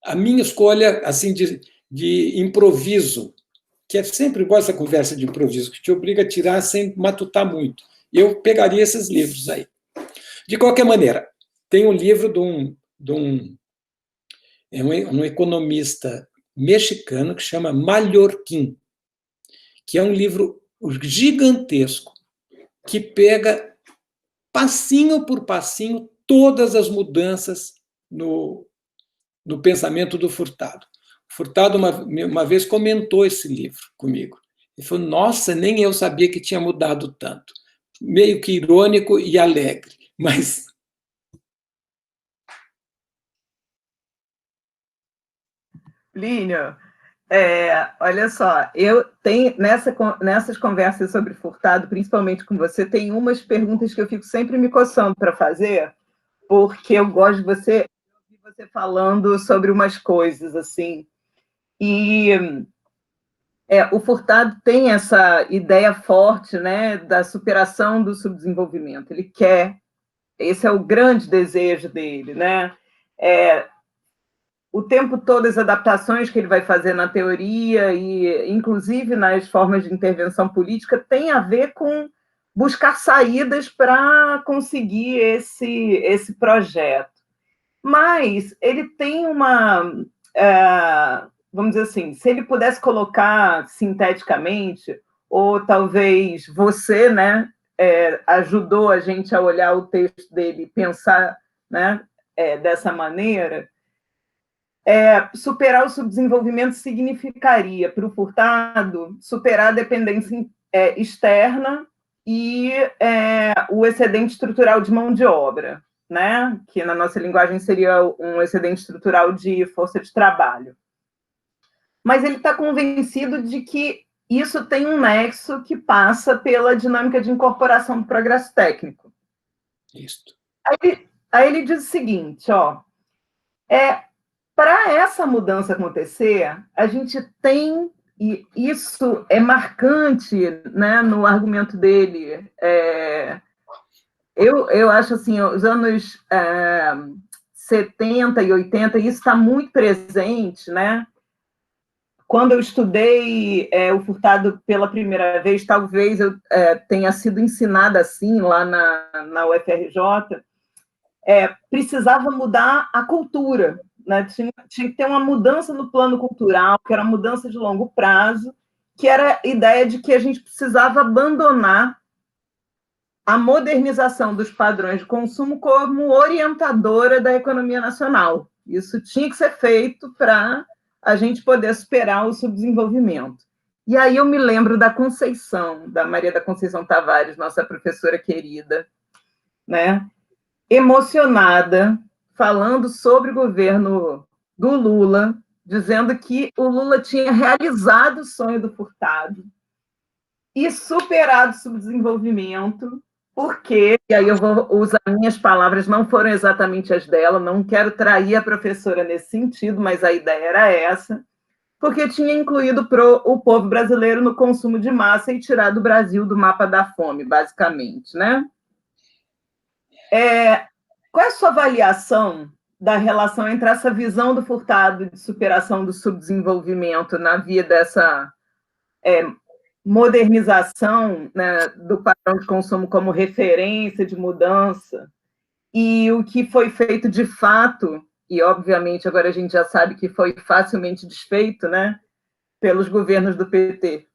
a minha escolha assim de improviso, que é sempre igual essa conversa de improviso, que te obriga a tirar sem matutar muito, eu pegaria esses livros aí. De qualquer maneira, tem um livro de um de um economista mexicano que chama Mallorquín, que é um livro gigantesco, que pega, passinho por passinho, todas as mudanças no pensamento do Furtado. O Furtado, uma vez, comentou esse livro comigo. Ele falou, nossa, nem eu sabia que tinha mudado tanto. Meio que irônico e alegre, mas... Plínio, olha só, eu tenho, nessas conversas sobre Furtado, principalmente com você, tem umas perguntas que eu fico sempre me coçando para fazer, porque eu gosto de você falando sobre umas coisas, assim. E o Furtado tem essa ideia forte, né, da superação do subdesenvolvimento. Ele quer, esse é o grande desejo dele, né? O tempo todo as adaptações que ele vai fazer na teoria e, inclusive, nas formas de intervenção política, tem a ver com buscar saídas para conseguir esse projeto. Mas ele tem vamos dizer assim, se ele pudesse colocar sinteticamente, ou talvez você, né, ajudou a gente a olhar o texto dele e pensar, né, dessa maneira, superar o subdesenvolvimento significaria, para o Furtado, superar a dependência externa e o excedente estrutural de mão de obra, né? Que na nossa linguagem seria um excedente estrutural de força de trabalho. Mas ele está convencido de que isso tem um nexo que passa pela dinâmica de incorporação do progresso técnico. Isso. Aí ele diz o seguinte, ó, para essa mudança acontecer, a gente tem, e isso é marcante, né, no argumento dele, eu acho assim, os anos 70 e 80, isso está muito presente, né? Quando eu estudei o Furtado pela primeira vez, talvez eu tenha sido ensinada assim lá na UFRJ, precisava mudar a cultura, né? Tinha que ter uma mudança no plano cultural, que era uma mudança de longo prazo, que era a ideia de que a gente precisava abandonar a modernização dos padrões de consumo como orientadora da economia nacional. Isso tinha que ser feito para a gente poder superar o subdesenvolvimento. E aí eu me lembro da Conceição, da Maria da Conceição Tavares, nossa professora querida, né? Emocionada, falando sobre o governo do Lula, dizendo que o Lula tinha realizado o sonho do Furtado e superado o subdesenvolvimento, porque, e aí eu vou usar minhas palavras, não foram exatamente as dela, não quero trair a professora nesse sentido, mas a ideia era essa, porque tinha incluído o povo brasileiro no consumo de massa e tirado o Brasil do mapa da fome, basicamente, né? Qual é a sua avaliação da relação entre essa visão do Furtado de superação do subdesenvolvimento na via dessa modernização, né, do padrão de consumo como referência de mudança e o que foi feito de fato, e obviamente agora a gente já sabe que foi facilmente desfeito, né, pelos governos do PT?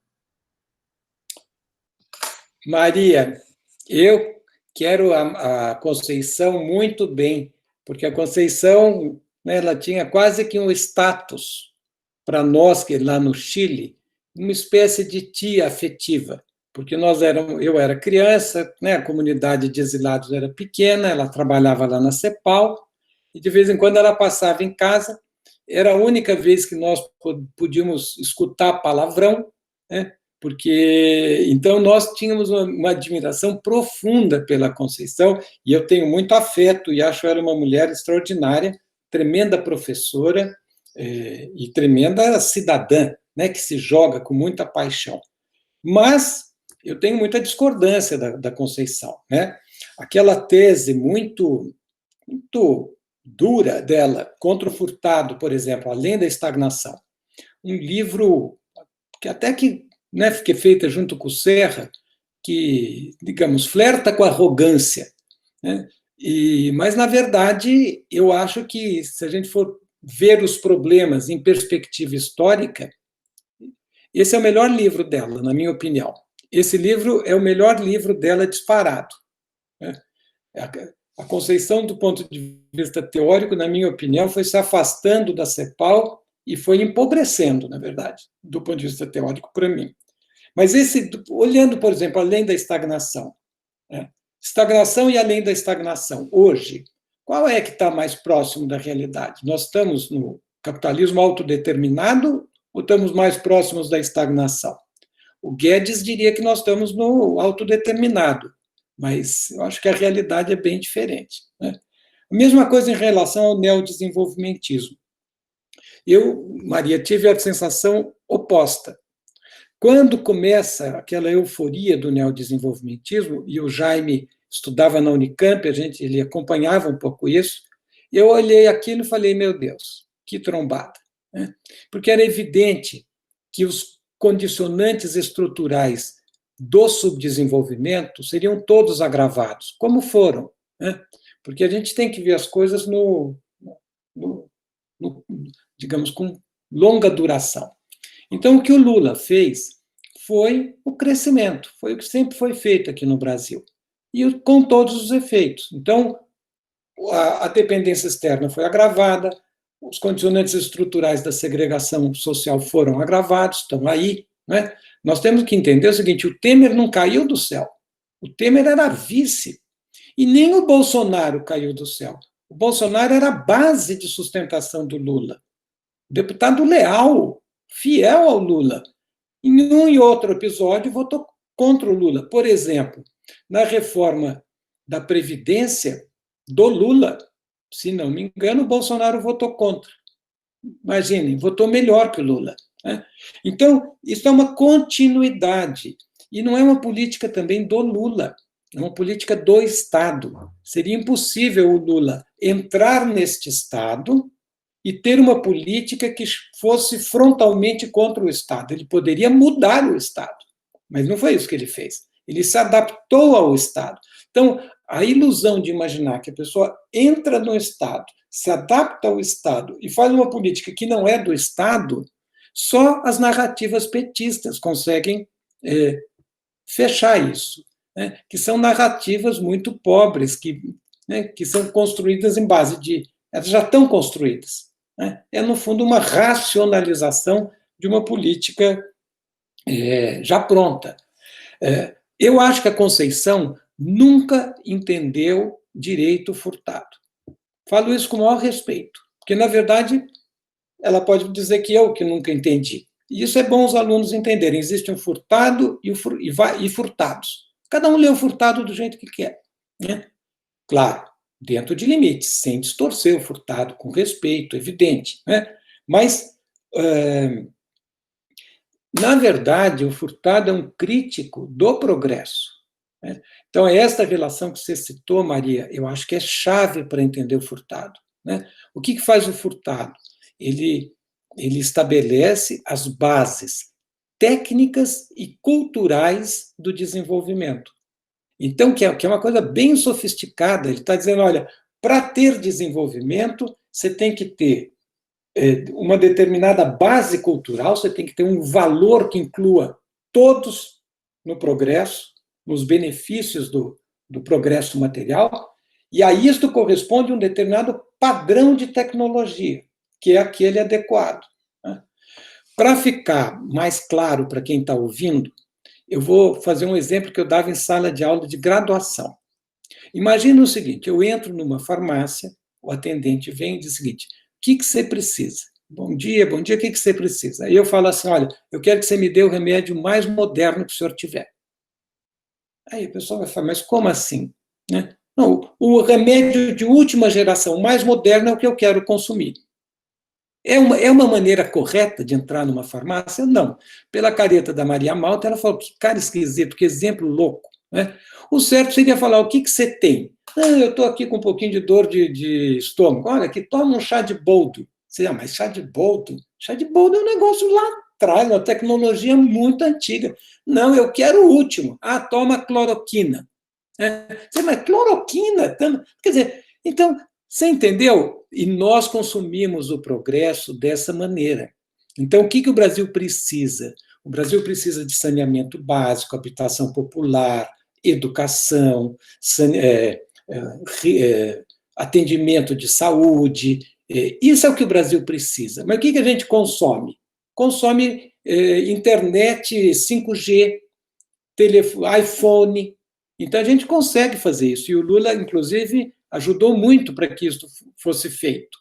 Maria, eu quero a Conceição muito bem, porque a Conceição, né, ela tinha quase que um status para nós, que lá no Chile, uma espécie de tia afetiva, porque eu era criança, né, a comunidade de exilados era pequena, ela trabalhava lá na CEPAL, e de vez em quando ela passava em casa, era a única vez que nós podíamos escutar palavrão, né, porque então nós tínhamos uma admiração profunda pela Conceição, e eu tenho muito afeto, e acho ela uma mulher extraordinária, tremenda professora, e tremenda cidadã, né, que se joga com muita paixão. Mas eu tenho muita discordância da Conceição, né? Aquela tese muito dura dela contra o Furtado, por exemplo, Além da Estagnação, um livro que até que, né, foi feita junto com o Serra, que, digamos, flerta com a arrogância, né? Mas, na verdade, eu acho que, se a gente for ver os problemas em perspectiva histórica, esse é o melhor livro dela, na minha opinião. Esse livro é o melhor livro dela disparado. A Conceição, do ponto de vista teórico, na minha opinião, foi se afastando da CEPAL e foi empobrecendo, na verdade, do ponto de vista teórico, para mim. Mas olhando, por exemplo, além da estagnação, estagnação e além da estagnação, hoje, qual é que está mais próximo da realidade? Nós estamos no capitalismo autodeterminado ou estamos mais próximos da estagnação? O Guedes diria que nós estamos no autodeterminado, mas eu acho que a realidade é bem diferente. A mesma coisa em relação ao neodesenvolvimentismo. Eu, Maria, tive a sensação oposta. Quando começa aquela euforia do neodesenvolvimentismo, e o Jaime estudava na Unicamp, ele acompanhava um pouco isso, eu olhei aquilo e falei, meu Deus, que trombada. Porque era evidente que os condicionantes estruturais do subdesenvolvimento seriam todos agravados, como foram. Porque a gente tem que ver as coisas digamos, com longa duração. Então, o que o Lula fez foi o crescimento, foi o que sempre foi feito aqui no Brasil, e com todos os efeitos. Então, a dependência externa foi agravada, os condicionantes estruturais da segregação social foram agravados, estão aí. Nós temos que entender o seguinte, o Temer não caiu do céu, o Temer era vice, e nem o Bolsonaro caiu do céu. O Bolsonaro era a base de sustentação do Lula, deputado leal, fiel ao Lula. Em um e outro episódio, votou contra o Lula. Por exemplo, na reforma da Previdência do Lula, se não me engano, o Bolsonaro votou contra. Imaginem, votou melhor que o Lula. Então, isso é uma continuidade. E não é uma política também do Lula, é uma política do Estado. Seria impossível o Lula entrar neste Estado e ter uma política que fosse frontalmente contra o Estado. Ele poderia mudar o Estado, mas não foi isso que ele fez. Ele se adaptou ao Estado. Então, a ilusão de imaginar que a pessoa entra no Estado, se adapta ao Estado e faz uma política que não é do Estado, só as narrativas petistas conseguem fechar isso, que são narrativas muito pobres, que são construídas em base de... Elas já estão construídas. É, no fundo, uma racionalização de uma política já pronta. Eu acho que a Conceição nunca entendeu direito Furtado. Falo isso com o maior respeito, porque, na verdade, ela pode dizer que eu que nunca entendi. E isso é bom os alunos entenderem. Existe um Furtado e furtados. Cada um lê o Furtado do jeito que quer. Claro, dentro de limites, sem distorcer o Furtado, com respeito, evidente. Mas, na verdade, o Furtado é um crítico do progresso. Então, esta relação que você citou, Maria, eu acho que é chave para entender o Furtado. O que faz o Furtado? Ele estabelece as bases técnicas e culturais do desenvolvimento. Então, que é uma coisa bem sofisticada. Ele está dizendo, olha, para ter desenvolvimento, você tem que ter uma determinada base cultural, você tem que ter um valor que inclua todos no progresso, nos benefícios do progresso material, e a isto corresponde um determinado padrão de tecnologia, que é aquele adequado. Para ficar mais claro para quem está ouvindo, eu vou fazer um exemplo que eu dava em sala de aula de graduação. Imagina o seguinte, eu entro numa farmácia, o atendente vem e diz o seguinte, o que você precisa? Bom dia, o que você precisa? Aí eu falo assim, olha, eu quero que você me dê o remédio mais moderno que o senhor tiver. Aí a pessoa vai falar, mas como assim? Não, o remédio de última geração, mais moderno, é o que eu quero consumir. É uma maneira correta de entrar numa farmácia? Não. Pela careta da Maria Malta, ela falou, que cara esquisito, que exemplo louco. O certo seria falar, o que você tem? Eu estou aqui com um pouquinho de dor de estômago. Olha, aqui, toma um chá de boldo. Você, mas chá de boldo? Chá de boldo é um negócio lá atrás, uma tecnologia muito antiga. Não, eu quero o último. Toma cloroquina. Mas cloroquina, quer dizer, então, você entendeu? E nós consumimos o progresso dessa maneira. Então, o que o Brasil precisa? O Brasil precisa de saneamento básico, habitação popular, educação, atendimento de saúde. Isso é o que o Brasil precisa. Mas o que a gente consome? Consome internet 5G, iPhone. Então, a gente consegue fazer isso. E o Lula, inclusive, ajudou muito para que isso fosse feito.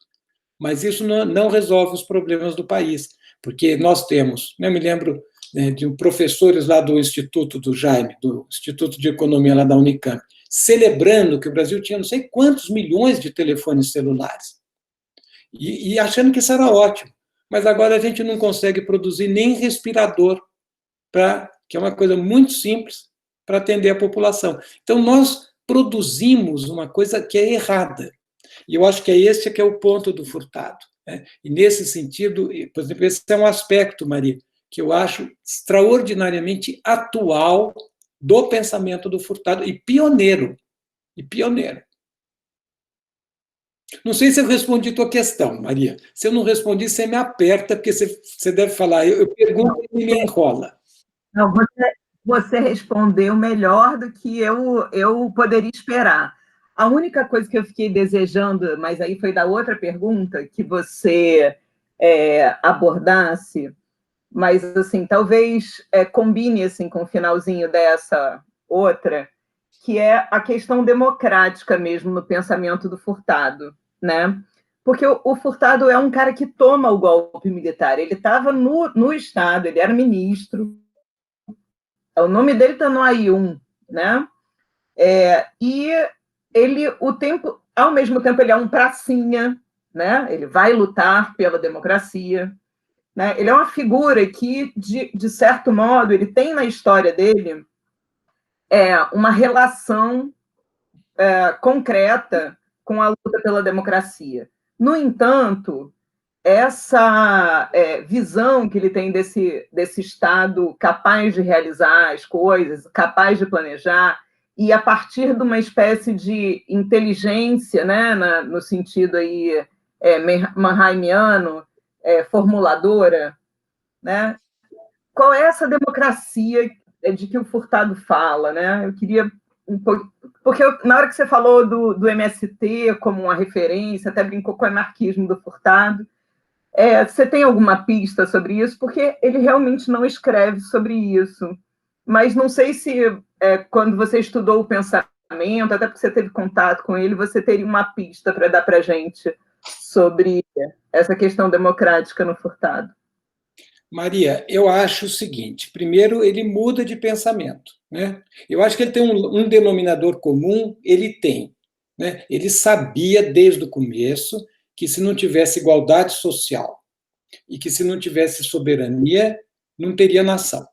Mas isso não resolve os problemas do país, porque nós temos, me lembro de professores lá do Instituto do Jaime, do Instituto de Economia lá da Unicamp, celebrando que o Brasil tinha não sei quantos milhões de telefones celulares, e achando que isso era ótimo. Mas agora a gente não consegue produzir nem respirador, que é uma coisa muito simples, para atender a população. Então, nós produzimos uma coisa que é errada. E eu acho que esse que é o ponto do Furtado. E, nesse sentido, por exemplo, esse é um aspecto, Maria, que eu acho extraordinariamente atual do pensamento do Furtado, e pioneiro. Não sei se eu respondi a tua questão, Maria. Se eu não respondi, você me aperta, porque você deve falar. Eu pergunto e me enrola. Não, você respondeu melhor do que eu poderia esperar. A única coisa que eu fiquei desejando, mas aí foi da outra pergunta, que você abordasse, mas assim, talvez combine assim, com o finalzinho dessa outra, que é a questão democrática mesmo no pensamento do Furtado, né? Porque o Furtado é um cara que toma o golpe militar. Ele estava no Estado, ele era ministro, o nome dele está no AI1, né? E ele, ao mesmo tempo, ele é um pracinha, né? Ele vai lutar pela democracia, né? Ele é uma figura que, de certo modo, ele tem na história dele uma relação concreta com a luta pela democracia. No entanto, essa visão que ele tem desse Estado capaz de realizar as coisas, capaz de planejar, e a partir de uma espécie de inteligência, né, no sentido aí manheimiano, formuladora, né? Qual é essa democracia de que o Furtado fala, né? Eu queria um pouco, porque na hora que você falou do MST como uma referência, até brincou com o anarquismo do Furtado, você tem alguma pista sobre isso? Porque ele realmente não escreve sobre isso. Mas não sei se, quando você estudou o pensamento, até porque você teve contato com ele, você teria uma pista para dar para a gente sobre essa questão democrática no Furtado. Maria, eu acho o seguinte: primeiro, ele muda de pensamento, né? Eu acho que ele tem um denominador comum, ele tem, né? Ele sabia desde o começo que se não tivesse igualdade social e que se não tivesse soberania, não teria nação.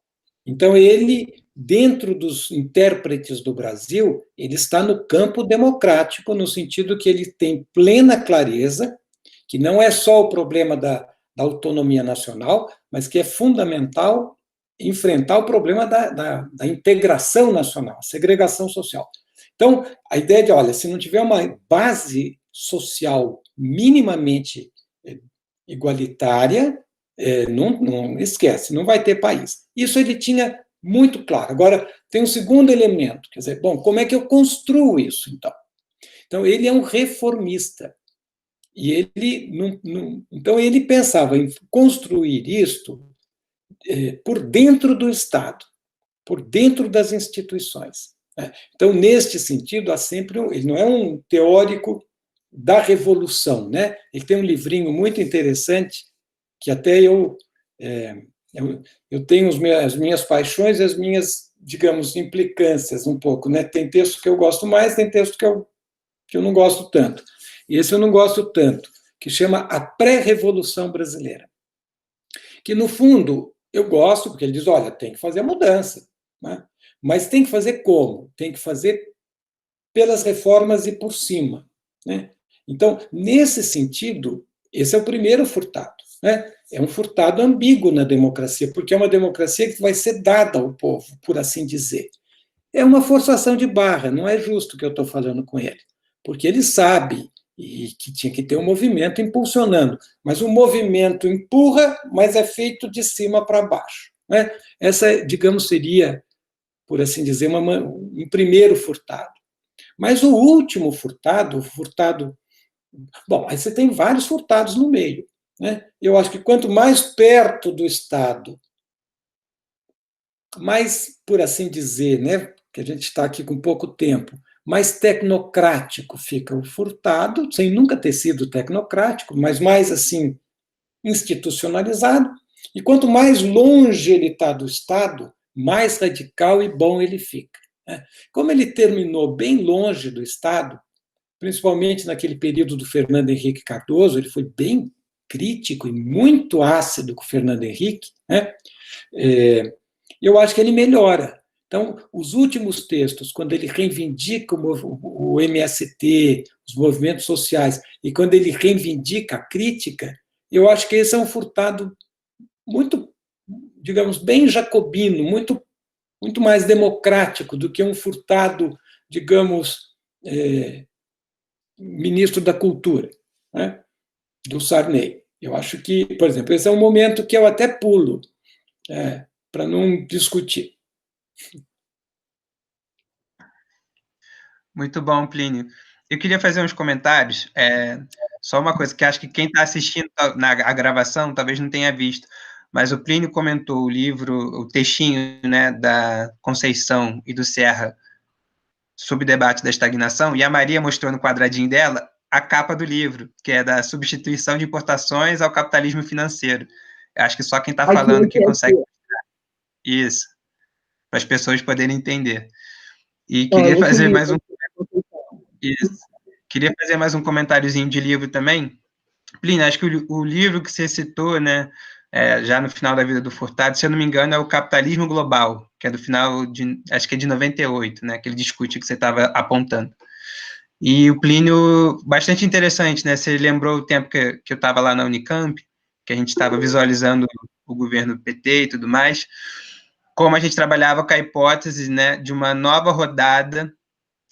Então, ele, dentro dos intérpretes do Brasil, ele está no campo democrático, no sentido que ele tem plena clareza que não é só o problema da autonomia nacional, mas que é fundamental enfrentar o problema da integração nacional, a segregação social. Então, a ideia de, olha, se não tiver uma base social minimamente igualitária, não esquece, não vai ter país. Isso ele tinha muito claro. Agora, tem um segundo elemento, quer dizer, bom, como é que eu construo isso, então? Então, ele é um reformista. E ele então ele pensava em construir isto por dentro do Estado, por dentro das instituições. Então, neste sentido, há sempre ele não é um teórico da revolução, né? Ele tem um livrinho muito interessante que até eu tenho as minhas paixões e as minhas, digamos, implicâncias um pouco, né? Tem texto que eu gosto mais, tem texto que eu não gosto tanto. E esse eu não gosto tanto, que chama A Pré-Revolução Brasileira. Que, no fundo, eu gosto, porque ele diz, olha, tem que fazer a mudança, né? Mas tem que fazer como? Tem que fazer pelas reformas e por cima, né? Então, nesse sentido, esse é o primeiro Furtado, né? É um Furtado ambíguo na democracia, porque é uma democracia que vai ser dada ao povo, por assim dizer. é uma forçação de barra, não é justo o que eu estou falando com ele, porque ele sabe e que tinha que ter um movimento impulsionando, mas o movimento empurra, mas é feito de cima para baixo. Né? Essa, digamos, seria, por assim dizer, um primeiro furtado. Mas o último furtado, bom, aí você tem vários furtados no meio. Né? Eu acho que quanto mais perto do Estado, mais, por assim dizer, né, que a gente está aqui com pouco tempo, mais tecnocrático fica o furtado, sem nunca ter sido tecnocrático, mas mais assim institucionalizado. E quanto mais longe ele está do Estado, mais radical e bom ele fica. Né? Como ele terminou bem longe do Estado, principalmente naquele período do Fernando Henrique Cardoso, ele foi bem crítico e muito ácido com o Fernando Henrique, né? Eu acho que ele melhora. Então, os últimos textos, quando ele reivindica o MST, os movimentos sociais, e quando ele reivindica a crítica, eu acho que esse é um furtado muito, digamos, bem jacobino, muito mais democrático do que um furtado, digamos, ministro da Cultura, né, do Sarney. Eu acho que, por exemplo, esse é um momento que eu até pulo, para não discutir. Muito bom, Plínio. Eu queria fazer uns comentários. Só uma coisa que acho que quem está assistindo a gravação talvez não tenha visto, mas o Plínio comentou o livro, o textinho, né, da Conceição e do Serra sobre o debate da estagnação, e a Maria mostrou no quadradinho dela a capa do livro, que é da substituição de importações ao capitalismo financeiro. Eu acho que só quem está falando que consegue isso, para as pessoas poderem entender. E queria fazer mais um isso. Queria fazer mais um comentáriozinho de livro também. Plínio, acho que o livro que você citou, né, já no final da vida do Furtado, se eu não me engano, é o Capitalismo Global, que é do final de, acho que é de 98, né, que ele discute que você estava apontando. E o Plínio, bastante interessante, né, você lembrou o tempo que eu estava lá na Unicamp, que a gente estava visualizando o governo PT e tudo mais, como a gente trabalhava com a hipótese, né, de uma nova rodada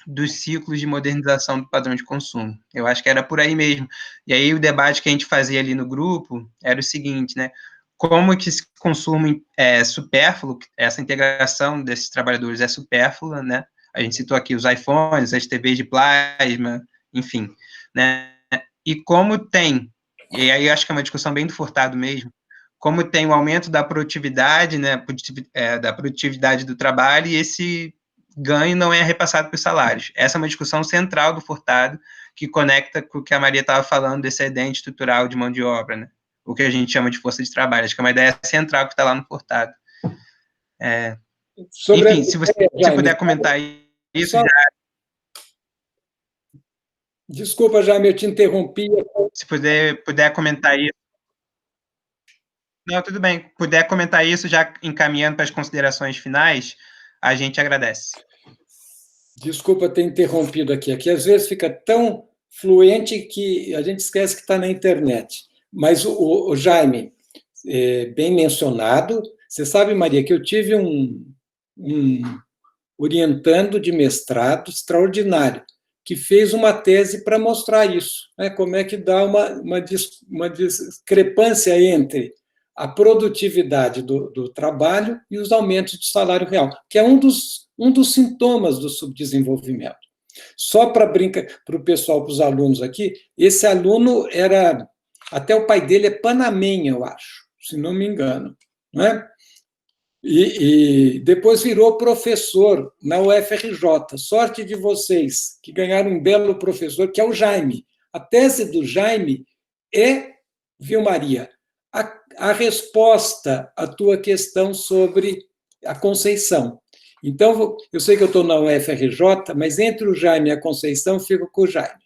dos ciclos de modernização do padrão de consumo. Eu acho que era por aí mesmo. E aí o debate que a gente fazia ali no grupo era o seguinte, né? Como que esse consumo é supérfluo, essa integração desses trabalhadores é supérflua, né? A gente citou aqui os iPhones, as TVs de plasma, enfim, né? E como tem, e aí acho que é uma discussão bem do Furtado mesmo, como tem o aumento da produtividade, né, da produtividade do trabalho, e esse ganho não é repassado para os salários. Essa é uma discussão central do Furtado, que conecta com o que a Maria estava falando do excedente estrutural de mão de obra, né? O que a gente chama de força de trabalho. Acho que é uma ideia central que está lá no Furtado. Enfim, se você puder comentar isso. Só... Desculpa, Jaime, eu te interrompi. Se puder comentar isso. Não, tudo bem. Puder comentar isso, já encaminhando para as considerações finais, a gente agradece. Desculpa ter interrompido aqui. Aqui, às vezes, fica tão fluente que a gente esquece que está na internet. Mas o Jaime, bem mencionado. Você sabe, Maria, que eu tive um orientando de mestrado extraordinário, que fez uma tese para mostrar isso, né? Como é que dá uma discrepância entre a produtividade do trabalho e os aumentos de salário real, que é um dos sintomas do subdesenvolvimento. Só para brincar para o pessoal, para os alunos aqui, esse aluno era, até o pai dele é panamenho, eu acho, se não me engano, não é? E depois virou professor na UFRJ. Sorte de vocês, que ganharam um belo professor, que é o Jaime. A tese do Jaime é, viu, Maria, a resposta à tua questão sobre a Conceição. Então, eu sei que eu estou na UFRJ, mas entre o Jaime e a Conceição, fico com o Jaime.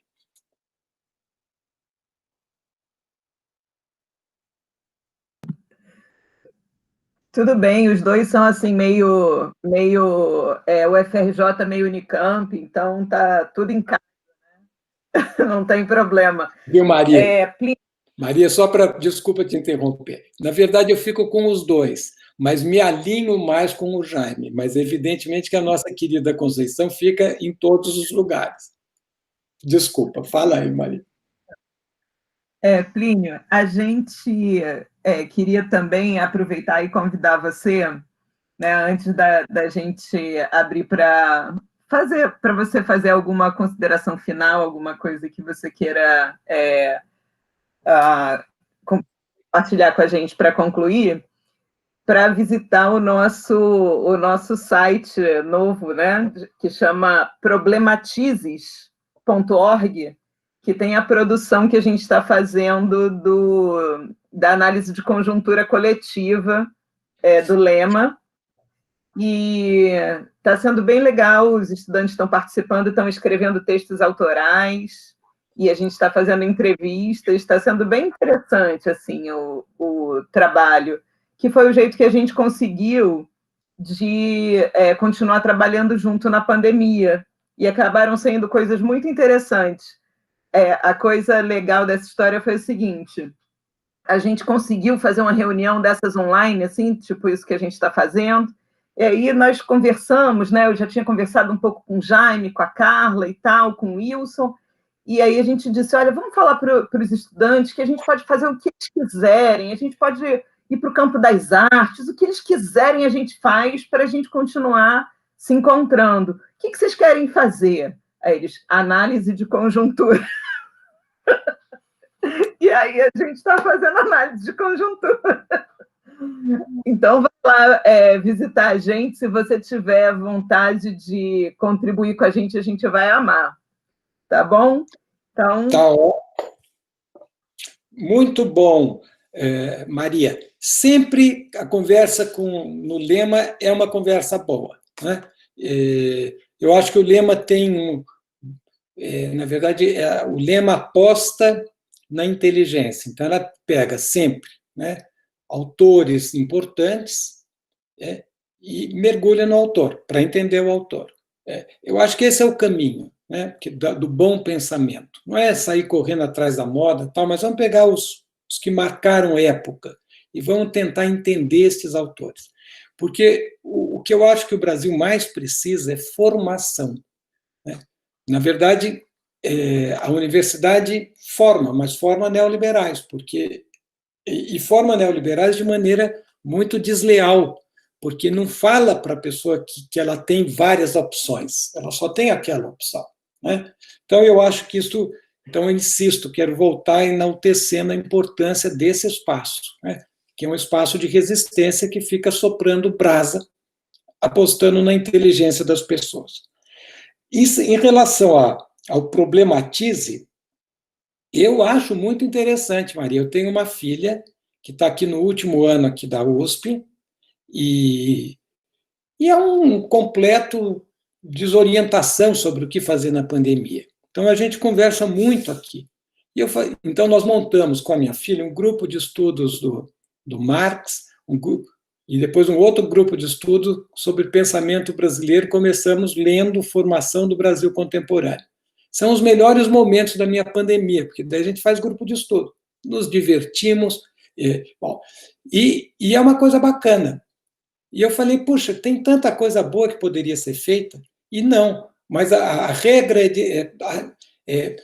Tudo bem, os dois são assim meio UFRJ, meio Unicamp, então tá tudo em casa, né? Não tem problema. Viu, Maria? Maria, desculpa te interromper. Na verdade, eu fico com os dois, mas me alinho mais com o Jaime. Mas, evidentemente, que a nossa querida Conceição fica em todos os lugares. Desculpa, fala aí, Maria. Plínio, a gente queria também aproveitar e convidar você, né, antes da gente abrir para você fazer alguma consideração final, alguma coisa que você queira compartilhar com a gente para concluir, para visitar o nosso site novo, né, que chama problematizes.org, que tem a produção que a gente está fazendo da análise de conjuntura coletiva do Lema, e está sendo bem legal, os estudantes estão participando, estão escrevendo textos autorais, e a gente está fazendo entrevistas, está sendo bem interessante assim, o trabalho, que foi o jeito que a gente conseguiu de continuar trabalhando junto na pandemia, e acabaram sendo coisas muito interessantes. A coisa legal dessa história foi o seguinte: a gente conseguiu fazer uma reunião dessas online, assim, tipo isso que a gente está fazendo, e aí nós conversamos, né? Eu já tinha conversado um pouco com o Jaime, com a Carla e tal, com o Wilson, e aí a gente disse, olha, vamos falar para os estudantes que a gente pode fazer o que eles quiserem, a gente pode ir para o campo das artes, o que eles quiserem a gente faz para a gente continuar se encontrando. O que vocês querem fazer? Aí eles, análise de conjuntura. E aí a gente está fazendo análise de conjuntura. Então, vai lá visitar a gente. Se você tiver vontade de contribuir com a gente vai amar. Tá bom? Então... Tá muito bom, Maria. Sempre a conversa no Lema é uma conversa boa, né? Eu acho que o Lema tem na verdade, o Lema aposta na inteligência. Então, ela pega sempre, né, autores importantes e mergulha no autor, para entender o autor. Eu acho que esse é o caminho, né, do bom pensamento. Não é sair correndo atrás da moda, tal, mas vamos pegar os que marcaram época e vamos tentar entender esses autores. Porque o que eu acho que o Brasil mais precisa é formação, né? Na verdade, a universidade forma, mas forma neoliberais, e forma neoliberais de maneira muito desleal, porque não fala para a pessoa que ela tem várias opções, ela só tem aquela opção, né? Então, eu acho que isso... Então, eu insisto, quero voltar enaltecendo a importância desse espaço, né? Que é um espaço de resistência que fica soprando brasa, apostando na inteligência das pessoas. Isso, em relação ao problematize, eu acho muito interessante, Maria. Eu tenho uma filha que está aqui no último ano aqui da USP e é um completo desorientação sobre o que fazer na pandemia. Então, a gente conversa muito aqui. Então, nós montamos com a minha filha um grupo de estudos do Marx, e depois um outro grupo de estudo sobre pensamento brasileiro. Começamos lendo Formação do Brasil Contemporâneo. São os melhores momentos da minha pandemia, porque daí a gente faz grupo de estudo, nos divertimos, e é uma coisa bacana. E eu falei, puxa, tem tanta coisa boa que poderia ser feita, e não, mas a regra é,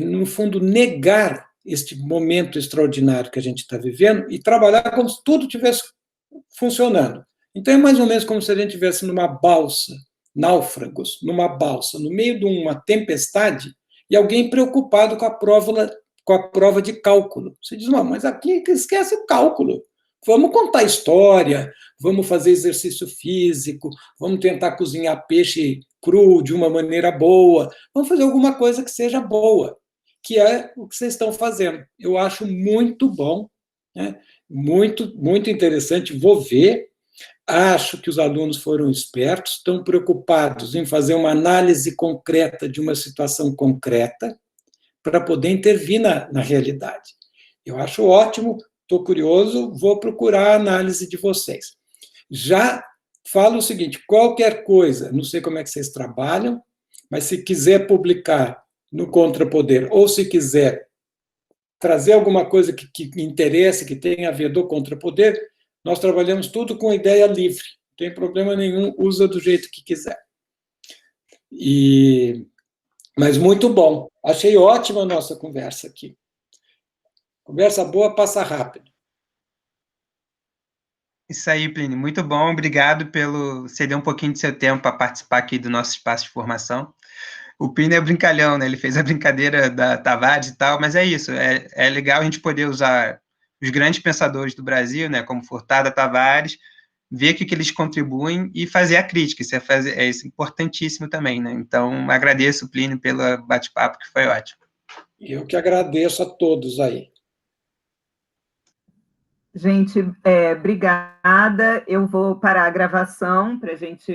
no fundo, negar este momento extraordinário que a gente está vivendo e trabalhar como se tudo tivesse funcionando. Então, é mais ou menos como se a gente estivesse numa balsa, náufragos, numa balsa, no meio de uma tempestade, e alguém preocupado com a prova de cálculo. Você diz, não, mas aqui esquece o cálculo. Vamos contar história, vamos fazer exercício físico, vamos tentar cozinhar peixe cru de uma maneira boa, vamos fazer alguma coisa que seja boa, que é o que vocês estão fazendo. Eu acho muito bom, né? Muito, muito interessante, vou ver. Acho que os alunos foram espertos, estão preocupados em fazer uma análise concreta de uma situação concreta para poder intervir na realidade. Eu acho ótimo, estou curioso, vou procurar a análise de vocês. Já falo o seguinte, qualquer coisa, não sei como é que vocês trabalham, mas se quiser publicar no Contrapoder, ou se quiser trazer alguma coisa que interesse, que tenha a ver do contrapoder, nós trabalhamos tudo com ideia livre, não tem problema nenhum, usa do jeito que quiser. Mas muito bom, achei ótima a nossa conversa aqui. Conversa boa passa rápido. Isso aí, Plínio, muito bom, obrigado pelo ceder um pouquinho de seu tempo para participar aqui do nosso espaço de formação. O Plínio é brincalhão, né? Ele fez a brincadeira da Tavares e tal, mas é isso, é legal a gente poder usar os grandes pensadores do Brasil, né, como Furtado, Tavares, ver o que eles contribuem e fazer a crítica, isso é importantíssimo também, né? Então, agradeço, Plínio, pelo bate-papo, que foi ótimo. Eu que agradeço a todos aí. Gente, obrigada. Eu vou parar a gravação para a gente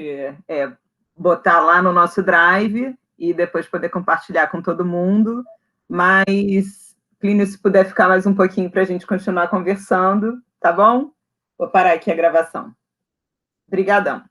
botar lá no nosso Drive e depois poder compartilhar com todo mundo. Mas, Plínio, se puder ficar mais um pouquinho para a gente continuar conversando, tá bom? Vou parar aqui a gravação. Obrigadão.